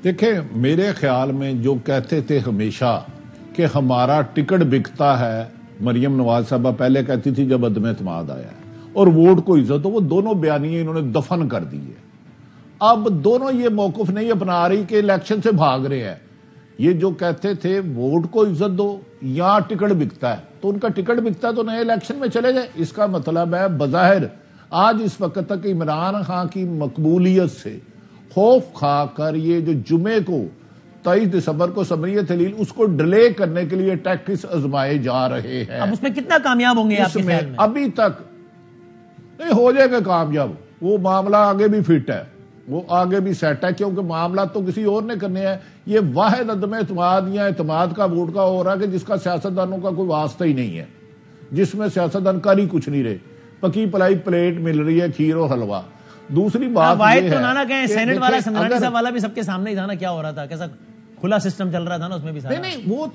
دیکھیں میرے خیال میں جو کہتے تھے ہمیشہ کہ ہمارا ٹکٹ بکتا ہے, مریم نواز صاحبہ پہلے کہتی تھی جب عدم اعتماد آیا ہے, اور ووٹ کو عزت ہو, وہ دونوں بیانیے انہوں نے دفن کر دی ہے. اب دونوں یہ موقف نہیں اپنا رہی کہ الیکشن سے بھاگ رہے ہیں. یہ جو کہتے تھے ووٹ کو عزت دو یا ٹکٹ بکتا ہے, تو ان کا ٹکٹ بکتا ہے تو نئے الیکشن میں چلے جائے. اس کا مطلب ہے بظاہر آج اس وقت تک عمران خان کی مقبولیت سے خوف کھا کر یہ جو جمعے کو 23 دسمبر کو سمریہ تحلیل اس کو ڈیلے کرنے کے لیے ٹیکٹکس آزمائے جا رہے ہیں. اب اس میں کتنا کامیاب ہوں گے آپ کے خیال میں؟ ابھی تک نہیں ہو جائے گا کامیاب. وہ معاملہ آگے بھی فٹ ہے, وہ آگے بھی سیٹ ہے, کیونکہ معاملہ تو کسی اور نے کرنے ہیں. یہ واحد عدم اعتماد یا اعتماد کا ووٹ کا ہو رہا ہے کہ جس کا سیاستدانوں کا کوئی واسطہ ہی نہیں ہے, جس میں سیاستدان کر ہی کچھ نہیں رہے. پکی پلائی پلیٹ مل رہی ہے, کھیر اور حلوہ. دوسری بات واحد تو نانا کہیں سینٹ والا, سنگرانی صاحب والا بھی سب کے سامنے ہی تھا نا, کیا ہو رہا تھا, کیسا کھلا سسٹم چل رہا تھا نا اس میں بھی. نہیں وہ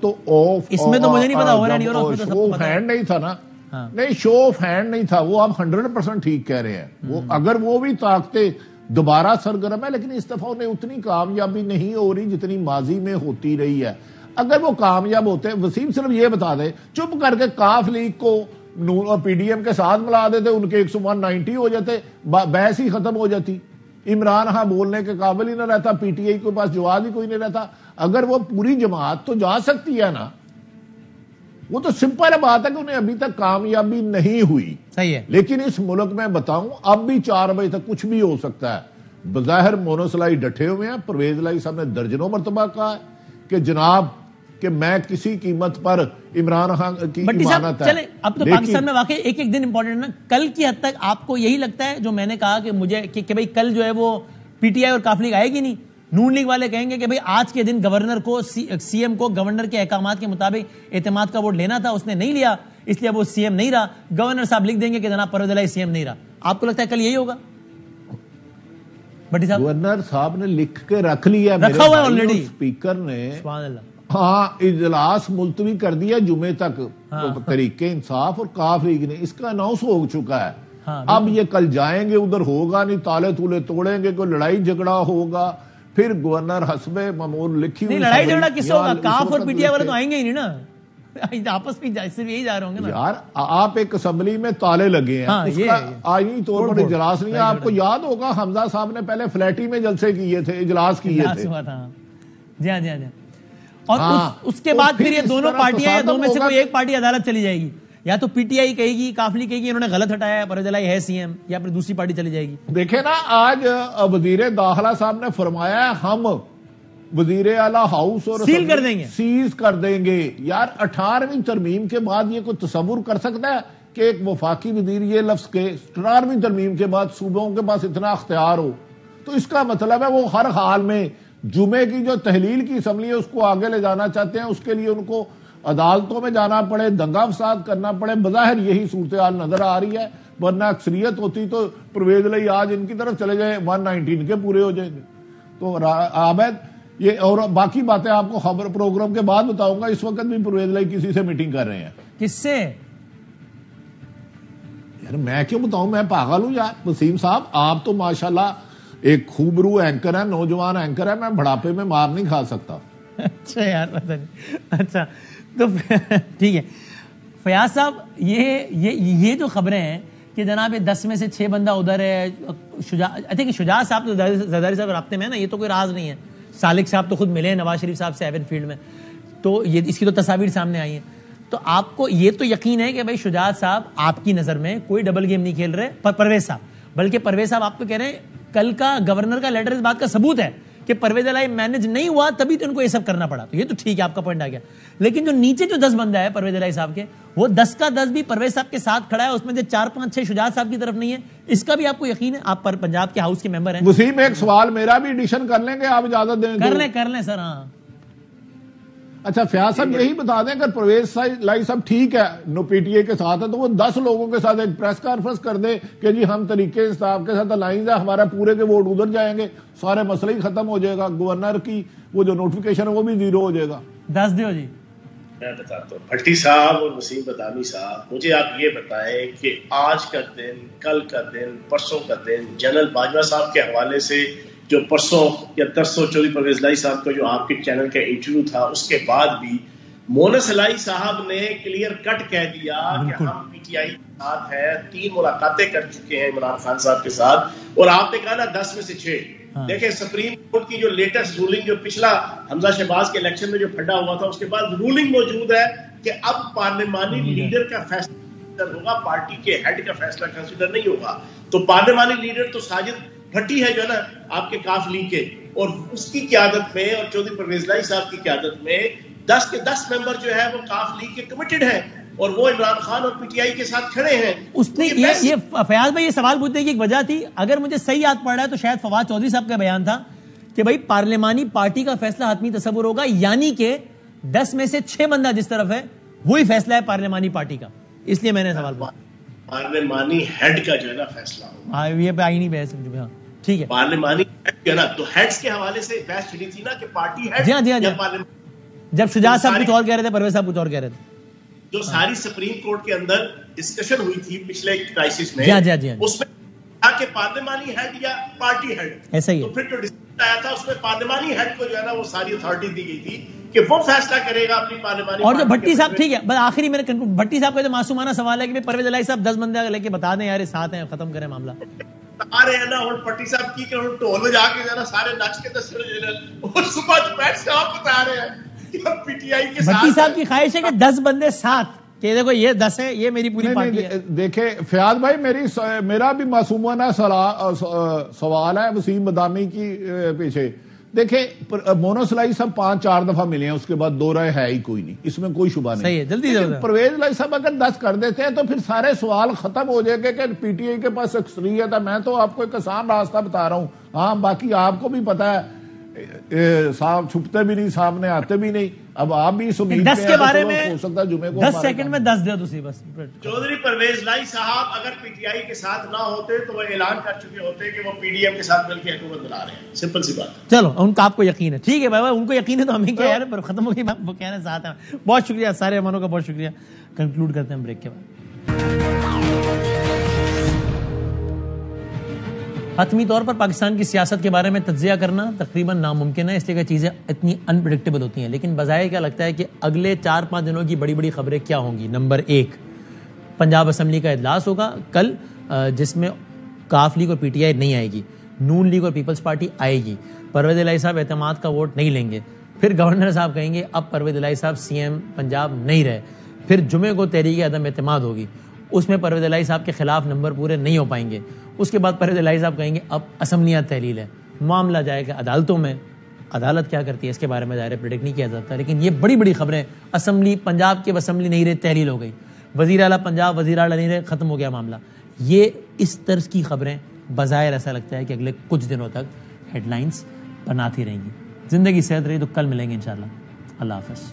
تو آف, اس میں تو مجھے نہیں پتا ہو رہا نہیں ہو رہا, شو آف ہینڈ نہیں تھا نا. نہیں شو آف ہینڈ نہیں تھا, وہ آپ 100% ٹھیک کہہ رہے ہیں. وہ اگر وہ بھی طاقتیں دوبارہ سرگرم ہے, لیکن اس دفعہ انہیں اتنی کامیابی نہیں ہو رہی جتنی ماضی میں ہوتی رہی ہے. اگر وہ کامیاب ہوتے ہیں, وسیم صرف یہ بتا دے, چپ کر کے کاف لیگ کو پی ڈی ایم کے ساتھ ملا دیتے, ان کے 190 ہو جاتے, بحث ہی ختم ہو جاتی. عمران خان بولنے کے قابل ہی نہ رہتا, پی ٹی آئی کے پاس جواب ہی کوئی نہیں رہتا. اگر وہ پوری جماعت تو جا سکتی ہے نا, وہ تو سمپل بات ہے کہ انہیں ابھی تک کامیابی نہیں ہوئی. صحیح ہے, لیکن اس ملک میں بتاؤں اب بھی 4 بجے تک کچھ بھی ہو سکتا ہے. بظاہر مونس لائی ڈٹے ہوئے ہیں, پرویز لائی صاحب نے درجنوں مرتبہ کہا ہے کہ جناب کہ میں کسی قیمت پر عمران خان کی امانت ہے. چلیں اب تو پاکستان میں واقعی ایک ایک دن امپورٹنٹ نا. کل کی حد تک آپ کو یہی لگتا ہے جو میں نے کہا کہ مجھے کہ بھئی کل جو ہے وہ پی ٹی آئی اور کاف لیگ آئے گی نہیں, نون لیگ والے کہیں گے کہ بھئی آج کے دن گورنر کو سی ایم کو گورنر کے احکامات کے مطابق اعتماد کا ووٹ لینا تھا, اس نے نہیں لیا, اس لیے وہ سی ایم نہیں رہا. گورنر صاحب لکھ دیں گے کہ جناب پرویز الہی سی ایم نہیں رہا. آپ کو لگتا ہے کل یہی ہوگا؟ بھٹی صاحب گورنر صاحب نے لکھ کے رکھ لیا, رکھا ہوا ہے آلریڈی, اسپیکر نے سبحان اللہ. ہاں اجلاس ملتوی کر دیا جمعے تک, تحریک انصاف اور کاف لیگ نے, اس کا اناؤنس ہو چکا ہے. اب یہ کل جائیں گے, ادھر ہوگا نہیں, تالے تولے توڑیں گے, کوئی لڑائی جھگڑا ہوگا, پھر گورنر حسب معمول لکھی نہیں. لڑائی جھگڑا کس سے ہوگا؟ کاف اور پی ٹی آئی والے تو آئیں گے ہی نہیں نا, آپس میں صرف یہی جا رہے ہوں گے نا. یار آپ ایک اسمبلی میں تالے لگے ہیں, اس کا آئینی طور پر اجلاس نہیں ہے. آپ کو یاد ہوگا حمزہ صاحب نے پہلے فلیٹی میں جلسے کیے تھے, اجلاس کیے تھے. جی ہاں جی ہاں. اور اس کے بعد پھر یہ دونوں پارٹیاں, دونوں میں سے کوئی ایک پارٹی عدالت چلی جائے گی, یا تو پی ٹی آئی کہے گی, کاف لیگ کہے گی انہوں نے غلط ہٹایا ہے, پرویز الہی ہے سی ایم, یا پھر دوسری پارٹی چلی جائے گی. دیکھیں نا آج وزیر داخلہ صاحب نے فرمایا ہم وزیر اعلیٰ ہاؤس اور سیل کر دیں گے, سیز کر دیں گے. یار 18ویں ترمیم کے بعد یہ کوئی تصور کر سکتا ہے کہ ایک وفاقی وزیر یہ لفظ کے 18ویں ترمیم کے بعد صوبوں کے پاس اتنا اختیار ہو؟ تو اس کا مطلب ہے وہ ہر حال میں جمعے کی جو تحلیل کی اسمبلی ہے اس کو آگے لے جانا چاہتے ہیں. اس کے لیے ان کو عدالتوں میں جانا پڑے, دنگا فساد کرنا پڑے. بظاہر یہی صورتحال نظر آ رہی ہے, ورنہ اکثریت ہوتی تو پرویز الہی آج ان کی طرف چلے جائیں, 119 کے پورے ہو جائیں گے. تو عابد یہ اور باقی باتیں آپ کو خبر پروگرام کے بعد بتاؤں گا. اس وقت بھی پرویز الہی کسی سے میٹنگ کر رہے ہیں. کس سے؟ یار میں کیوں بتاؤں, میں پاگل ہوں یار. وسیم صاحب آپ تو ماشاءاللہ ایک خوبرو اینکر ہے, نوجوان اینکر ہے, میں بڑھاپے میں مار نہیں کھا سکتا. اچھا یار پتہ نہیں. اچھا تو ٹھیک ہے فیاض صاحب, یہ جو خبریں ہیں کہ جناب 10 میں سے 6 بندہ ادھر ہے, شجاع صاحب تو زرداری صاحب رابطے میں ہے نا, یہ تو کوئی راز نہیں ہے. سالک صاحب تو خود ملے ہیں نواز شریف صاحب سے ایون فیلڈ میں, تو یہ اس کی تو تصاویر سامنے آئی ہیں. تو آپ کو یہ تو یقین ہے کہ بھائی شجاع صاحب آپ کی نظر میں کوئی ڈبل گیم نہیں کھیل رہے پرویز صاحب, بلکہ پرویز صاحب آپ کو کہہ رہے ہیں کل کا گورنر کا لیٹر اس بات کا ثبوت ہے کہ پرویز الہی مینج نہیں ہوا, تبھی تو ان کو یہ سب کرنا پڑا. تو یہ تو ٹھیک ہے, آپ کا پوائنٹ آ گیا. لیکن جو نیچے جو 10 بندہ ہے پرویز الہی صاحب کے, وہ 10 کا 10 بھی پرویز صاحب کے ساتھ کھڑا ہے, اس میں سے 4 5 6 شجاع صاحب کی طرف نہیں ہے. اس کا بھی آپ کو یقین ہے؟ آپ پر پنجاب کے ہاؤس کے ممبر ہیں. وسیم ایک سوال میرا بھی ایڈیشن کر لیں گے, آپ اجازت دیں؟ کر لیں سر. ہاں اچھا فیاض صاحب یہی بتا دیں اگر پرویز لائی صاحب ٹھیک ہے نو پی ٹی اے کے ساتھ ہے تو وہ 10 لوگوں کے ساتھ ایک پریس کانفرنس کر دے کہ جی ہم طریقے انصاف کے ساتھ الائنس ہے, ہمارا پورے کے ووٹ ادھر جائیں گے, سارے مسئلہ ہی ختم ہو جائے گا, گورنر کی وہ جو نوٹیفکیشن ہے وہ بھی زیرو ہو جائے گا. 10 دیو جی. میں بتاتا ہوں بھٹی صاحب اور وسیم بدامی صاحب, مجھے آپ یہ بتائیں کہ آج کا دن, کل کا دن, پرسوں کا دن, جنرل باجوہ صاحب کے حوالے سے جو پرسوں یا ترسوں چودھری پرویز لائی صاحب کا جو آپ کے چینل کا انٹرویو تھا, اس کے بعد بھی مونس لائی صاحب نے کلیئر کٹ کہہ دیا کہ ہم پی ٹی آئی کے ساتھ ہے, 3 ملاقاتیں کر چکے ہیں عمران خان صاحب کے ساتھ, اور آپ نے کہا نا 10 میں سے 6. دیکھیں سپریم کورٹ کی جو لیٹسٹ رولنگ, جو پچھلا حمزہ شہباز کے الیکشن میں جو پھڈا ہوا تھا, اس کے بعد رولنگ موجود ہے کہ اب پارلیمانی لیڈر کا فیصلہ ہوگا, پارٹی کے ہیڈ کا فیصلہ کنسیڈر نہیں ہوگا. تو پارلیمانی لیڈر تو ساجد بھٹی ہے جو نا آپ کے کاف لیگ کے, اور اس کی قیادت میں اور چودھری پرویز لائی صاحب کی قیادت میں 10 کے 10 ممبر جو ہے وہ کاف لیگ کے کمیٹڈ ہیں, اور وہ عمران خان اور پی ٹی آئی کے ساتھ کھڑے ہیں. اس نے یہ فیاض بھائی یہ سوال پوچھنے کی ایک وجہ تھی, اگر مجھے صحیح یاد پڑ رہا ہے تو شاید فواد چودھری صاحب کا بیان تھا کہ بھائی پارلیمانی پارٹی کا فیصلہ حتمی تصور ہوگا, یعنی کہ 10 میں سے 6 بندہ جس طرف ہے وہی فیصلہ ہے پارلیمانی پارٹی کا, اس لیے میں نے سوال پوچھا. پارلیمانی ہیڈ کا جو ہے نا فیصلہ ہوگا, یہ پہ آئی نہیں بحث, ہاں ٹھیک ہے. پارلیمانی ہیڈ جو ہے نا, تو ہیڈز کے حوالے سے بحث چھڑی تھی نا کہ پارٹی ہیڈ جب شجاع صاحب کچھ اور کہہ رہے تھے, پرویز صاحب کچھ اور کہہ رہے تھے, جو ساری سپریم کورٹ کے اندر ڈسکشن ہوئی تھی پچھلے کرائسس میں, اس میں کہا کہ پارلیمانی ہیڈ یا پارٹی ہیڈ, ایسا ہی ہے. تو پھر جو ڈسکشن آیا تھا اس میں پارلیمانی ہیڈ کو جو ہے نا وہ ساری اتھارٹی دی گئی تھی کہ وہ فیصلہ کرے گا اپنی پارلیمانی. اور جو بھٹی صاحب, ٹھیک ہے بس آخری میرے بھٹی صاحب کا جو معصومانہ سوال ہے کہ پرویز لائی صاحب 10 بندے لے کے بتا دیں یار ساتھ ہیں, ختم کریں معاملہ. آ رہے ہیں نا, اور بھٹی صاحب کی کہ ٹول میں جا کے ذرا سارے نچ کے دس اور صبح دوپہر سے آپ بتا رہے ہیں پی ٹی آئی کے ساتھ. بھٹی صاحب کی خواہش ہے کہ 10 بندے ساتھ, کہ دیکھو یہ 10 ہے, یہ میری پوری پارٹی ہے. دیکھیں فیاض بھائی میرا بھی معصومانہ سوال ہے وسیم بدامی کی پیچھے. دیکھیں مونس لائی صاحب 5-4 دفعہ ملے ہیں, اس کے بعد 2 رائے ہے ہی کوئی نہیں, اس میں کوئی شبہ نہیں. صحیح ہے, جلدی پرویز لائی صاحب اگر 10 کر دیتے ہیں تو پھر سارے سوال ختم ہو جائے گے کہ پی ٹی آئی کے پاس اکثریت ہے. میں تو آپ کو ایک آسان راستہ بتا رہا ہوں, ہاں باقی آپ کو بھی پتا ہے صاحب چھپتے بھی نہیں, سامنے آتے بھی نہیں. اب آپ بھی 10 کے بارے میں ہو سکتا ہے جمعے کو 10 سیکنڈ میں 10 دے دوسری بس. چودھری پرویز لائی صاحب اگر پی ٹی آئی کے ساتھ نہ ہوتے تو وہ اعلان کر چکے ہوتے کہ وہ پی ڈی ایم کے ساتھ مل کے حکومت بنا رہے ہیں, سمپل سی بات. چلو ان کا آپ کو یقین ہے, ٹھیک ہے بھائی ان کو یقین ہے تو ہمیں کیا یار, پر ختم ہو گئی بات, وہ کہہ رہے ہیں ساتھ ہیں. بہت شکریہ سارے امانوں کا, بہت شکریہ. کنکلوڈ کرتے ہیں بریک کے بعد. حتمی طور پر پاکستان کی سیاست کے بارے میں تجزیہ کرنا تقریباً ناممکن ہے, اس لیے کہ چیزیں اتنی انپریڈکٹیبل ہوتی ہیں. لیکن بظاہر کیا لگتا ہے کہ اگلے 4-5 دنوں کی بڑی بڑی خبریں کیا ہوں گی. نمبر 1, پنجاب اسمبلی کا اجلاس ہوگا کل, جس میں کاف لیگ اور پی ٹی آئی نہیں آئے گی, نون لیگ اور پیپلز پارٹی آئے گی. پرویز الہی صاحب اعتماد کا ووٹ نہیں لیں گے. پھر گورنر صاحب کہیں گے اب پرویز الہی صاحب سی ایم پنجاب نہیں رہے. پھر جمعے کو تحریک عدم اعتماد ہوگی, اس میں پرویز الہی صاحب کے خلاف نمبر پورے نہیں ہو پائیں گے. اس کے بعد پرویز الہی صاحب کہیں گے اب اسمبلیاں تحلیل ہے, معاملہ جائے گا عدالتوں میں. عدالت کیا کرتی ہے اس کے بارے میں ظاہر پریڈکٹ نہیں کیا جاتا, لیکن یہ بڑی بڑی خبریں. اسمبلی پنجاب کے اسمبلی نہیں رہے, تحلیل ہو گئی. وزیر اعلیٰ پنجاب وزیر اعلیٰ نہیں رہے, ختم ہو گیا معاملہ. یہ اس طرز کی خبریں بظاہر ایسا لگتا ہے کہ اگلے کچھ دنوں تک ہیڈ لائنز بناتی رہیں گی. زندگی صحت رہی تو کل ملیں گے انشاءاللہ. اللہ حافظ.